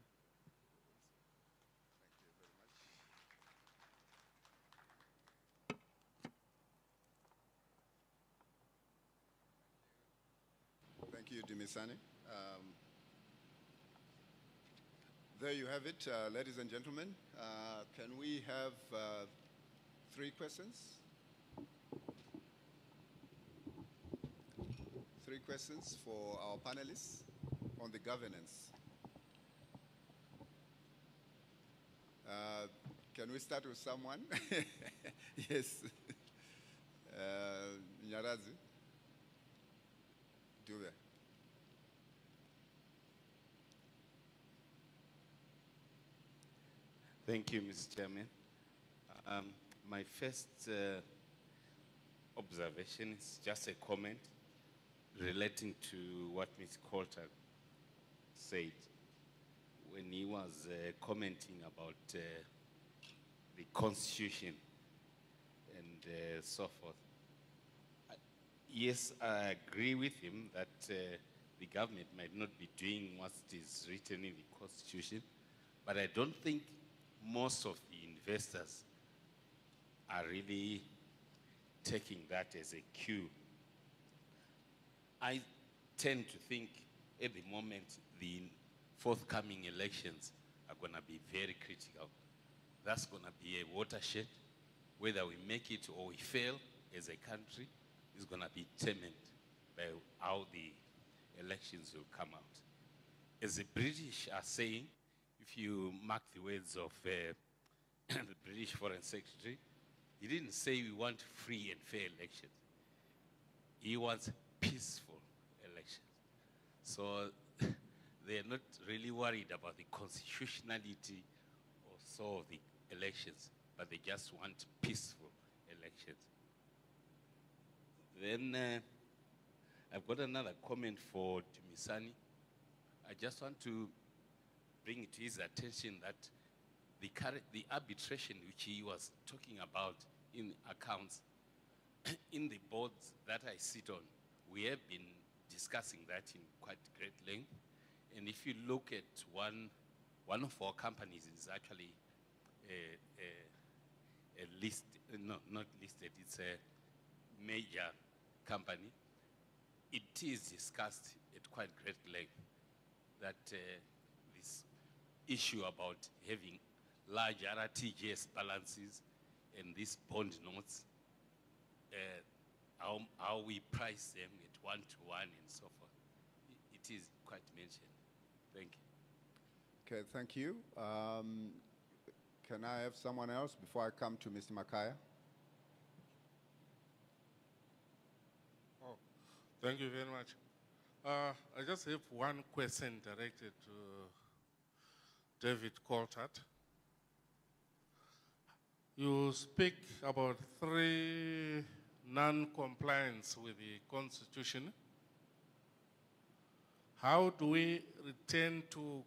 Thank you, Dumisani. There you have it, ladies and gentlemen. Can we have 3 questions? 3 questions for our panelists on the governance. Can we start with someone? Yes. Nyarazi. Dube. Thank you, Mr. Chairman. My first observation is just a comment relating to what Ms. Coulter said when he was commenting about the Constitution and so forth. Yes, I agree with him that the government might not be doing what is written in the Constitution, but I don't think most of the investors are really taking that as a cue. I tend to think at the moment the forthcoming elections are going to be very critical. That's going to be a watershed. Whether we make it or we fail as a country is going to be determined by how the elections will come out. As the British are saying, if you mark the words of the British Foreign Secretary, he didn't say we want free and fair elections. He wants peaceful elections. So they're not really worried about the constitutionality or so of the elections, but they just want peaceful elections. Then I've got another comment for Dumisani. I just want to bring to his attention that the arbitration which he was talking about in accounts, in the boards that I sit on, we have been discussing that in quite great length. And if you look at one of our companies is actually a list, no, not listed, it's a major company. It is discussed at quite great length that this issue about having large RTGS balances and these bond notes, how we price them at 1-to-1 and so forth. It is quite mentioned. Thank you. Okay, thank you. Can I have someone else before I come to Mr. Makaya? Oh, thank you very much. I just have one question directed to David Coltart. You speak about 3 non-compliance with the Constitution. How do we return to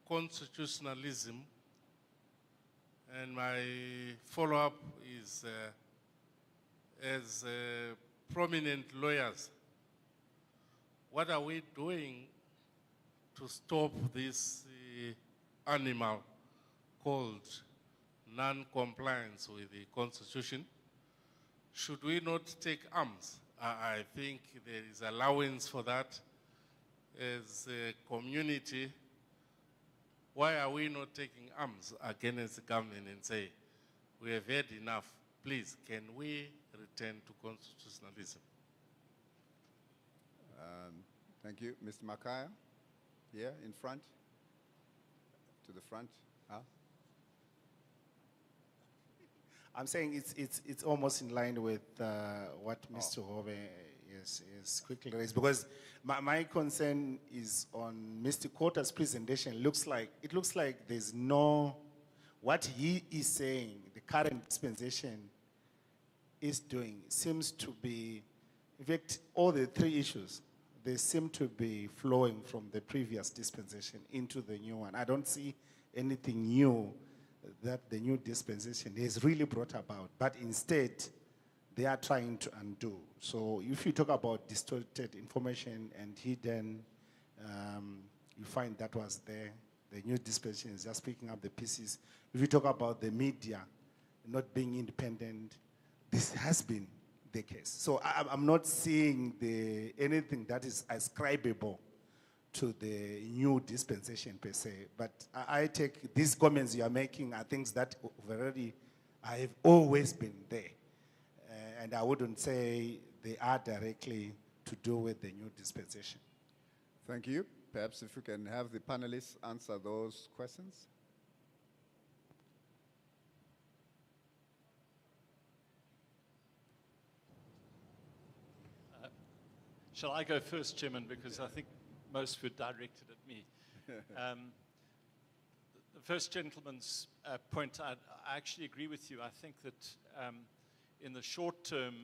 constitutionalism? And my follow-up is, as prominent lawyers, what are we doing to stop this animal called non-compliance with the Constitution? Should we not take arms? I think there is allowance for that. As a community, why are we not taking arms against the government and say, we have had enough, please, can we return to constitutionalism? Thank you. Mr. Makaya, here in front, to the front. Huh? I'm saying it's almost in line with what Mr. Hobe is quickly raised, because my concern is on Mr. Kota's presentation. It looks like there's no, what he is saying, the current dispensation is doing seems to be, in fact, all the 3 issues, they seem to be flowing from the previous dispensation into the new one. I don't see anything new that the new dispensation has really brought about, but instead they are trying to undo. So if you talk about distorted information and hidden, you find that was there. The new dispensation is just picking up the pieces. If you talk about the media not being independent, this has been the case. So I'm not seeing anything that is ascribable to the new dispensation per se. But I take these comments you are making are things that have always been there. And I wouldn't say they are directly to do with the new dispensation. Thank you. Perhaps if we can have the panelists answer those questions. Shall I go first, Chairman, because I think most were directed at me. The first gentleman's point, I actually agree with you. I think that in the short term,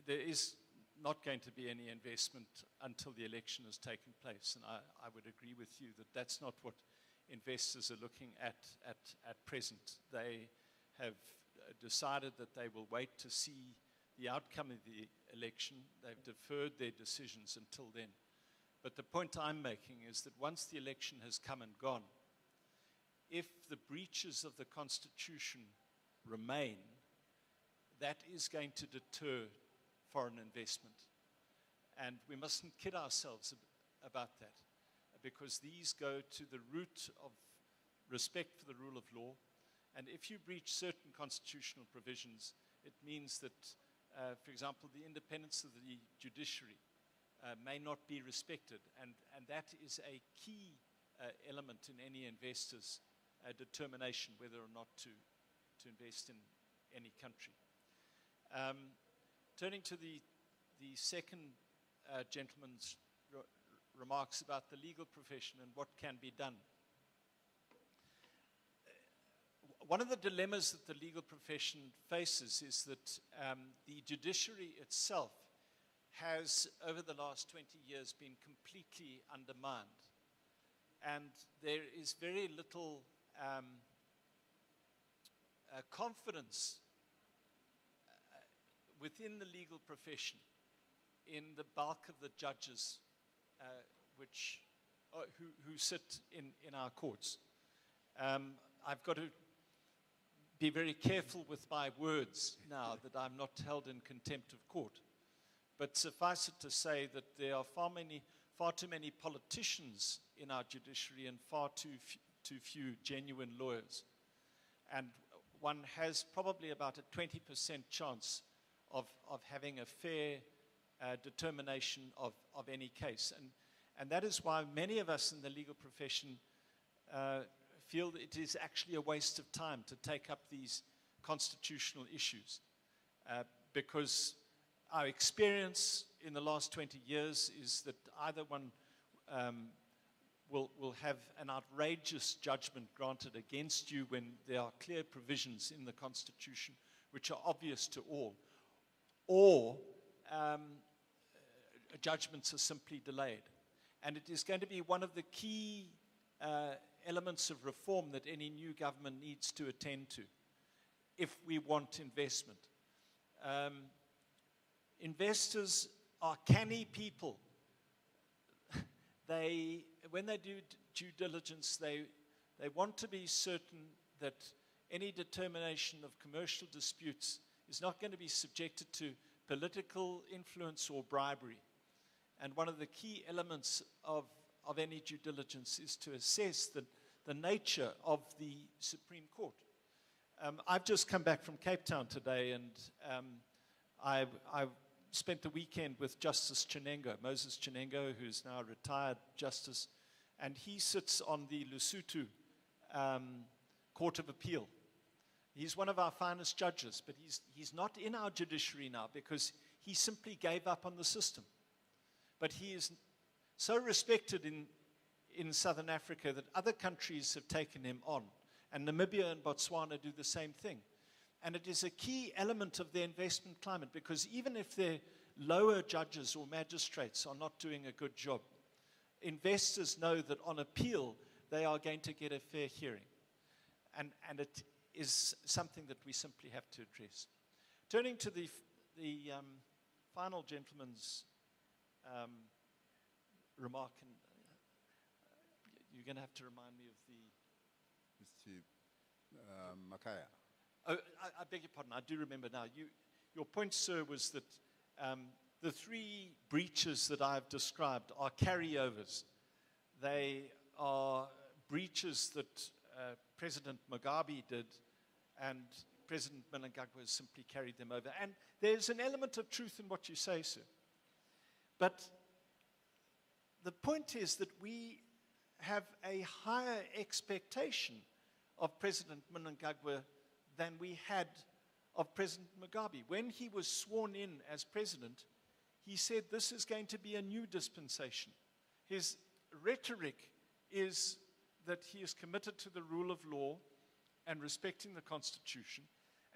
there is not going to be any investment until the election has taken place. And I would agree with you that that's not what investors are looking at present. They have decided that they will wait to see the outcome of the election. They've deferred their decisions until then. But the point I'm making is that once the election has come and gone, if the breaches of the Constitution remain, that is going to deter foreign investment. And we mustn't kid ourselves about that, because these go to the root of respect for the rule of law. And if you breach certain constitutional provisions, it means that, for example, the independence of the judiciary may not be respected. And that is a key element in any investor's determination whether or not to invest in any country. Turning to the second gentleman's remarks about the legal profession and what can be done. One of the dilemmas that the legal profession faces is that the judiciary itself has, over the last 20 years, been completely undermined. And there is very little confidence within the legal profession in the bulk of the judges who sit in our courts. I've got to be very careful with my words now that I'm not held in contempt of court. But suffice it to say that there are far too many politicians in our judiciary and far too few genuine lawyers. And one has probably about a 20% chance of having a fair determination of any case. And that is why many of us in the legal profession feel that it is actually a waste of time to take up these constitutional issues because our experience in the last 20 years is that either one will have an outrageous judgment granted against you when there are clear provisions in the Constitution which are obvious to all, or judgments are simply delayed. And it is going to be one of the key elements of reform that any new government needs to attend to if we want investment. Investors are canny people. When they do due diligence, they want to be certain that any determination of commercial disputes is not going to be subjected to political influence or bribery. And one of the key elements of any due diligence is to assess the nature of the Supreme Court. I've just come back from Cape Town today, and I've spent the weekend with Justice Chinengo, Moses Chinengo, who's now a retired justice, and he sits on the Lesotho Court of Appeal. He's one of our finest judges, but he's not in our judiciary now because he simply gave up on the system. But he is so respected in Southern Africa that other countries have taken him on. And Namibia and Botswana do the same thing. And it is a key element of their investment climate because even if their lower judges or magistrates are not doing a good job, investors know that on appeal they are going to get a fair hearing. And it is something that we simply have to address. Turning to the final gentleman's remark, and you're going to have to remind me of the... Mr. Makaya. Oh, I beg your pardon, I do remember now. Your point, sir, was that the three breaches that I've described are carryovers. They are breaches that President Mugabe did, and President Mnangagwa simply carried them over. And there's an element of truth in what you say, sir. But the point is that we have a higher expectation of President Mnangagwa than we had of President Mugabe. When he was sworn in as president, he said this is going to be a new dispensation. His rhetoric is that he is committed to the rule of law and respecting the Constitution.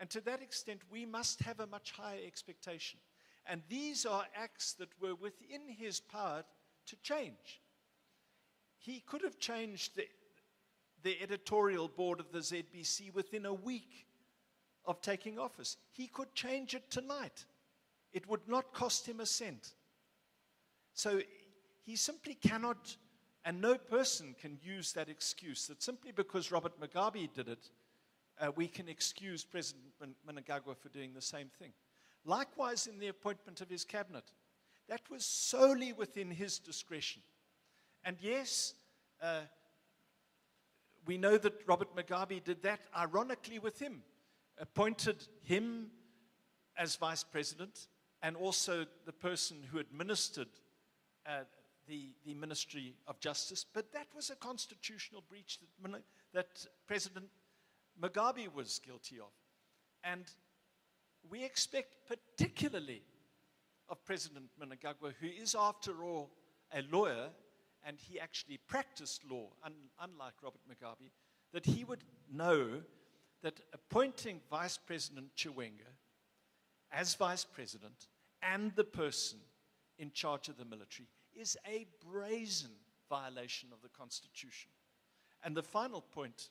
And to that extent, we must have a much higher expectation. And these are acts that were within his power to change. He could have changed the editorial board of the ZBC within a week of taking office. He could change it tonight. It would not cost him a cent. So he simply cannot, and no person can use that excuse that simply because Robert Mugabe did it, we can excuse President Mnangagwa for doing the same thing. Likewise, in the appointment of his cabinet, that was solely within his discretion. And yes, we know that Robert Mugabe did that ironically with him, appointed him as vice president and also the person who administered the Ministry of Justice. But that was a constitutional breach that President Mugabe was guilty of. And we expect particularly of President Mnangagwa, who is after all a lawyer, and he actually practiced law, unlike Robert Mugabe, that he would know that appointing Vice President Chiwenga as Vice President and the person in charge of the military is a brazen violation of the Constitution. And the final point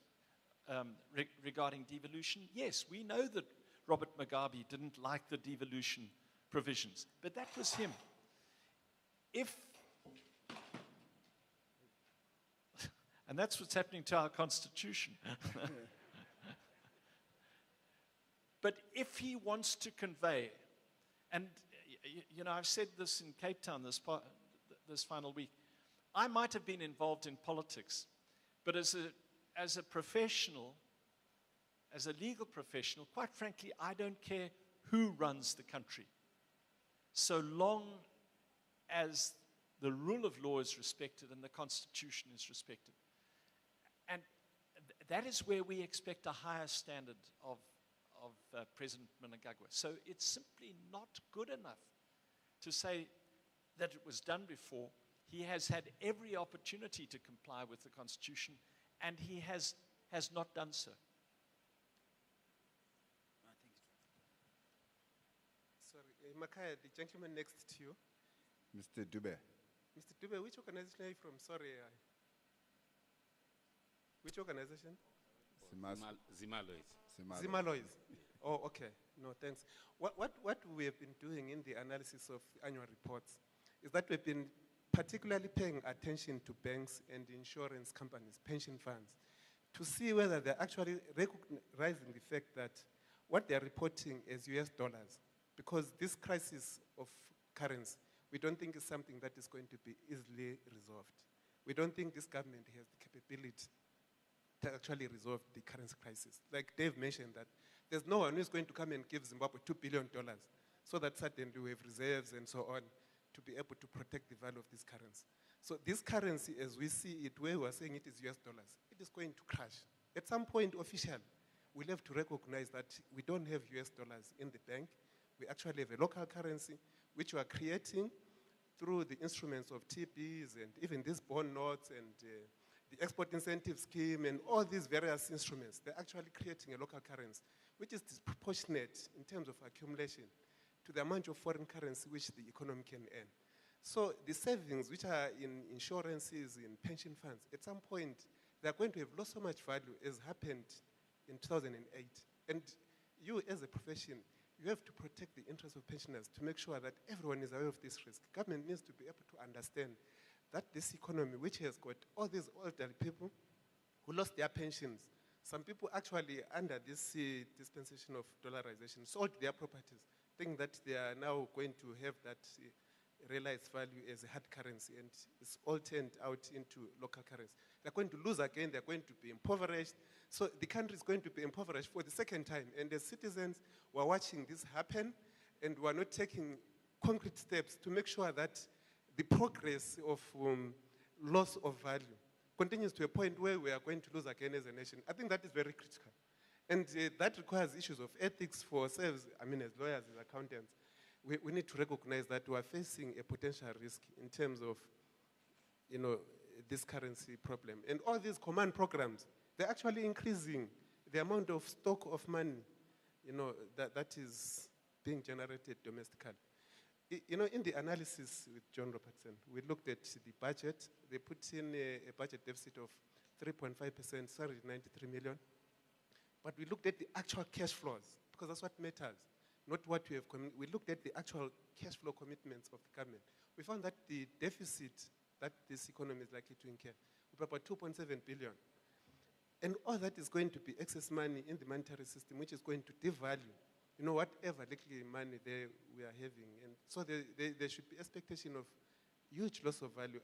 regarding devolution, yes, we know that Robert Mugabe didn't like the devolution provisions, but that was him. And that's what's happening to our Constitution. But if he wants to convey, and you know, I've said this in Cape Town this final week, I might have been involved in politics, but as a professional, as a legal professional, quite frankly, I don't care who runs the country, so long as the rule of law is respected and the Constitution is respected. And that is where we expect a higher standard of President Mnangagwa. So it's simply not good enough to say that it was done before. He has had every opportunity to comply with the Constitution, and he has not done so. Sorry, Makaya, the gentleman next to you. Mr. Dube. Mr. Dube, which organization are you from? Sorry. Which organization? Zimalois. Oh, okay. No, thanks. What we have been doing in the analysis of annual reports is that we've been particularly paying attention to banks and insurance companies, pension funds, to see whether they're actually recognizing the fact that what they're reporting is US dollars, because this crisis of currency, we don't think is something that is going to be easily resolved. We don't think this government has the capability to actually resolve the currency crisis. Like Dave mentioned, that there's no one who's going to come and give Zimbabwe $2 billion so that suddenly we have reserves and so on to be able to protect the value of this currency. So this currency, as we see it, where we are saying it is US dollars, it is going to crash. At some point, officially, we'll have to recognize that we don't have US dollars in the bank. We actually have a local currency, which we are creating through the instruments of TBs and even these bond notes and the export incentive scheme and all these various instruments. They're actually creating a local currency, which is disproportionate in terms of accumulation to the amount of foreign currency which the economy can earn. So the savings which are in insurances, in pension funds, at some point, they're going to have lost so much value as happened in 2008. And you as a profession, you have to protect the interests of pensioners to make sure that everyone is aware of this risk. Government needs to be able to understand that this economy, which has got all these elderly people who lost their pensions, some people actually under this dispensation of dollarization sold their properties, thinking that they are now going to have that realized value as a hard currency, and it's all turned out into local currency. They're going to lose again, they're going to be impoverished. So the country is going to be impoverished for the second time. And as citizens, we're watching this happen, and we're not taking concrete steps to make sure that the progress of loss of value continues to a point where we are going to lose again as a nation. I think that is very critical. And that requires issues of ethics for ourselves, I mean, as lawyers, as accountants. We need to recognize that we are facing a potential risk in terms of, this currency problem. And all these command programs, they're actually increasing the amount of stock of money, that is being generated domestically. In the analysis with John Robertson, we looked at the budget. They put in a budget deficit of 3.5%, sorry, 93 million. But we looked at the actual cash flows, because that's what matters, not what we have. We looked at the actual cash flow commitments of the government. We found that the deficit that this economy is likely to incur will be about 2.7 billion. And all that is going to be excess money in the monetary system, which is going to devalue, whatever little money we are having. And so there should be expectation of huge loss of value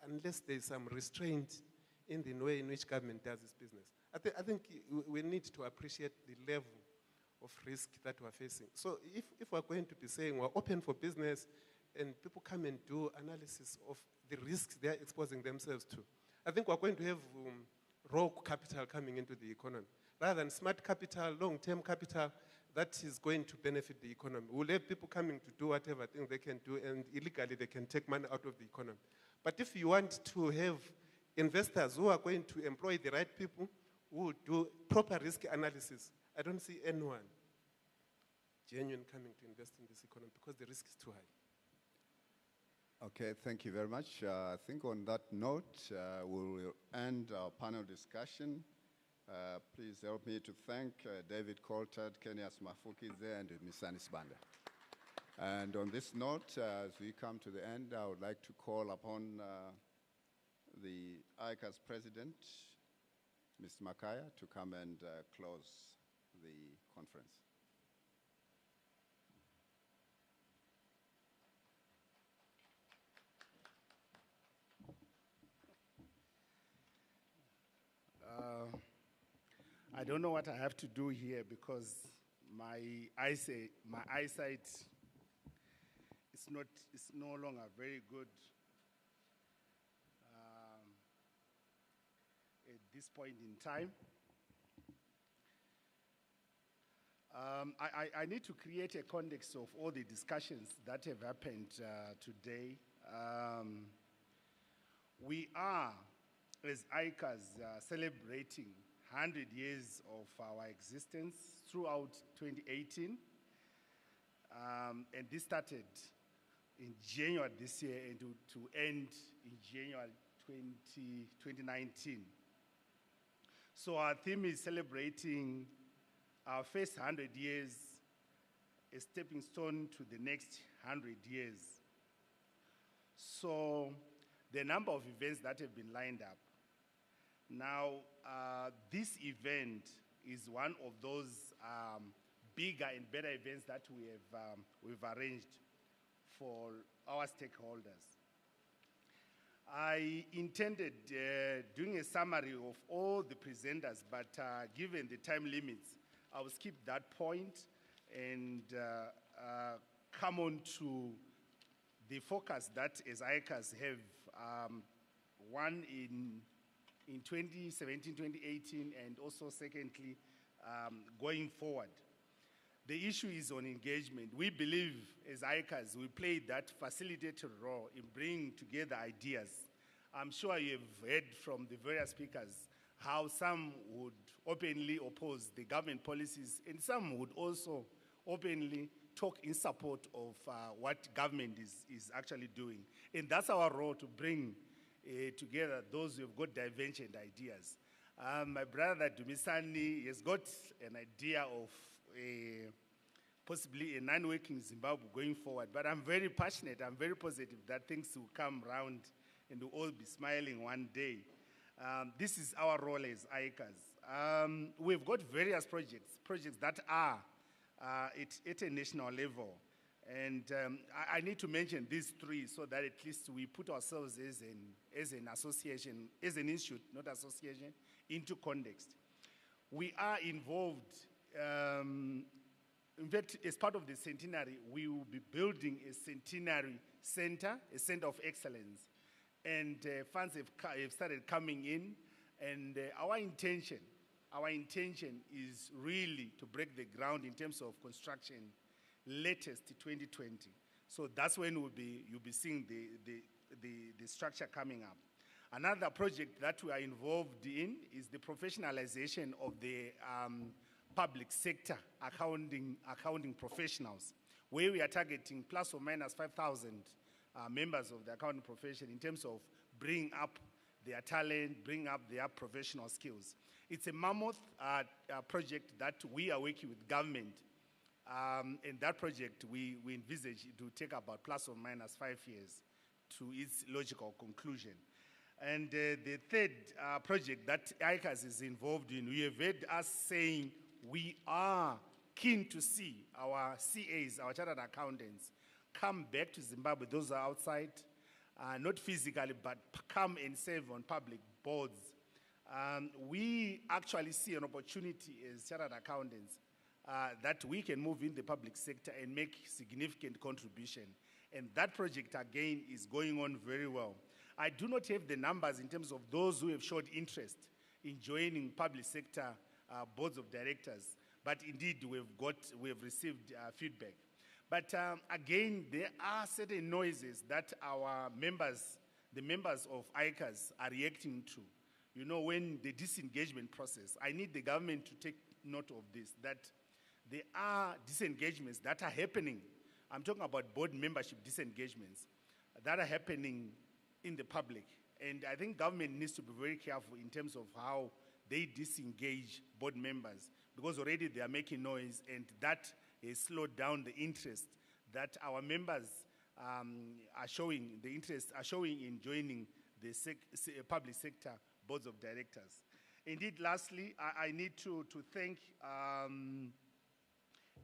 unless there's some restraint in the way in which government does its business. I think we need to appreciate the level of risk that we're facing. So if we're going to be saying we're open for business and people come and do analysis of the risks they're exposing themselves to, I think we're going to have raw capital coming into the economy, rather than smart capital, long-term capital that is going to benefit the economy. We'll have people coming to do whatever thing they can do, and illegally they can take money out of the economy. But if you want to have investors who are going to employ the right people, who will do proper risk analysis, I don't see anyone genuine coming to invest in this economy because the risk is too high. Okay, thank you very much. I think on that note, we will end our panel discussion. Please help me to thank David Coulthard, Kenias Mafukidze, and Ms. Anis Banda. And on this note, as we come to the end, I would like to call upon the ICAZ president, Mr. Makaya, to come and close the conference. I don't know what I have to do here because my eyesight is no longer very good at this point in time. I need to create a context of all the discussions that have happened today. We are, as ICAZ, celebrating 100 years of our existence throughout 2018. And this started in January this year and to end in January 2019. So our theme is celebrating our first 100 years, a stepping stone to the next 100 years. So the number of events that have been lined up. Now, this event is one of those bigger and better events that we've arranged for our stakeholders. I intended doing a summary of all the presenters, but given the time limits, I will skip that point and come on to the focus that as ICAZ have, one in 2017, 2018, and also secondly, going forward. The issue is on engagement. We believe as ICAZ, we play that facilitator role in bringing together ideas. I'm sure you've heard from the various speakers how some would openly oppose the government policies and some would also openly talk in support of what government is actually doing. And that's our role, to bring together those who have got divergent ideas. My brother Dumisani has got an idea of possibly a non-working Zimbabwe going forward, but I'm very passionate, I'm very positive that things will come round and we'll all be smiling one day. This is our role as ICAZ. We've got various projects that are at a national level. And I need to mention these three so that at least we put ourselves as an association, as an institute, not association, into context. We are involved, in fact, as part of the centenary, we will be building a centenary center, a center of excellence. And funds have started coming in, and our intention is really to break the ground in terms of construction latest 2020. So that's when you'll be seeing the structure coming up. Another project that we are involved in is the professionalization of the public sector accounting professionals, where we are targeting plus or minus 5,000 members of the accounting profession in terms of bringing up their talent, bring up their professional skills. It's a mammoth project that we are working with government. And that project, we envisage it will take about plus or minus 5 years to its logical conclusion. And the third project that ICAZ is involved in, we have heard us saying we are keen to see our CAs, our chartered accountants, come back to Zimbabwe, those are outside, not physically, but come and serve on public boards. We actually see an opportunity as chartered accountants that we can move in the public sector and make significant contribution. And that project, again, is going on very well. I do not have the numbers in terms of those who have showed interest in joining public sector boards of directors, but indeed we have received feedback. But again, there are certain noises that our members, the members of ICAZ, are reacting to. You know, when the disengagement process, I need the government to take note of this, that there are disengagements that are happening. I'm talking about board membership disengagements that are happening in the public. And I think government needs to be very careful in terms of how they disengage board members, because already they are making noise, and that has slowed down the interest that our members are showing, the interest are showing in joining the public sector boards of directors. Indeed, lastly, I need to thank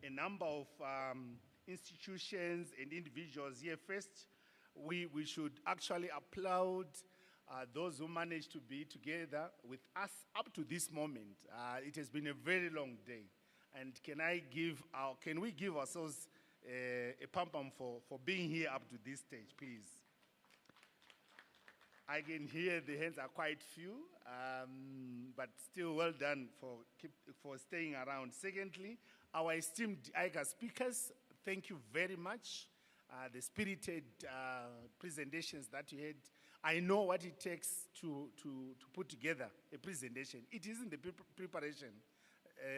a number of institutions and individuals here. First, we should actually applaud those who managed to be together with us up to this moment. It has been a very long day. And can we give ourselves a pom-pom for being here up to this stage, please? I can hear the hands are quite few, but still well done for staying around. Secondly, Our esteemed ICAZ speakers, thank you very much. The spirited presentations that you had. I know what it takes to put together a presentation. It isn't the preparation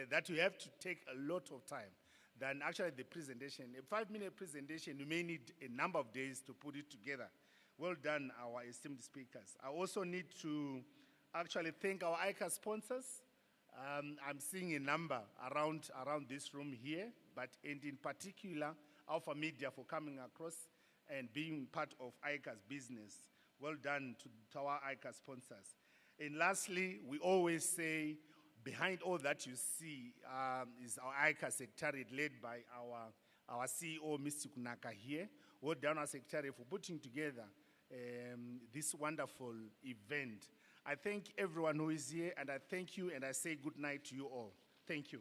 that you have to take a lot of time than actually the presentation. A 5-minute presentation, you may need a number of days to put it together. Well done, our esteemed speakers. I also need to actually thank our ICAZ sponsors. I'm seeing a number around this room here, and in particular, Alpha Media for coming across and being part of ICAZ business. Well done to our ICAZ sponsors. And lastly, we always say, behind all that you see is our ICAZ Secretariat led by our CEO, Mr. Kunaka here. Well done, our Secretariat, for putting together this wonderful event. I thank everyone who is here, and I thank you, and I say good night to you all. Thank you.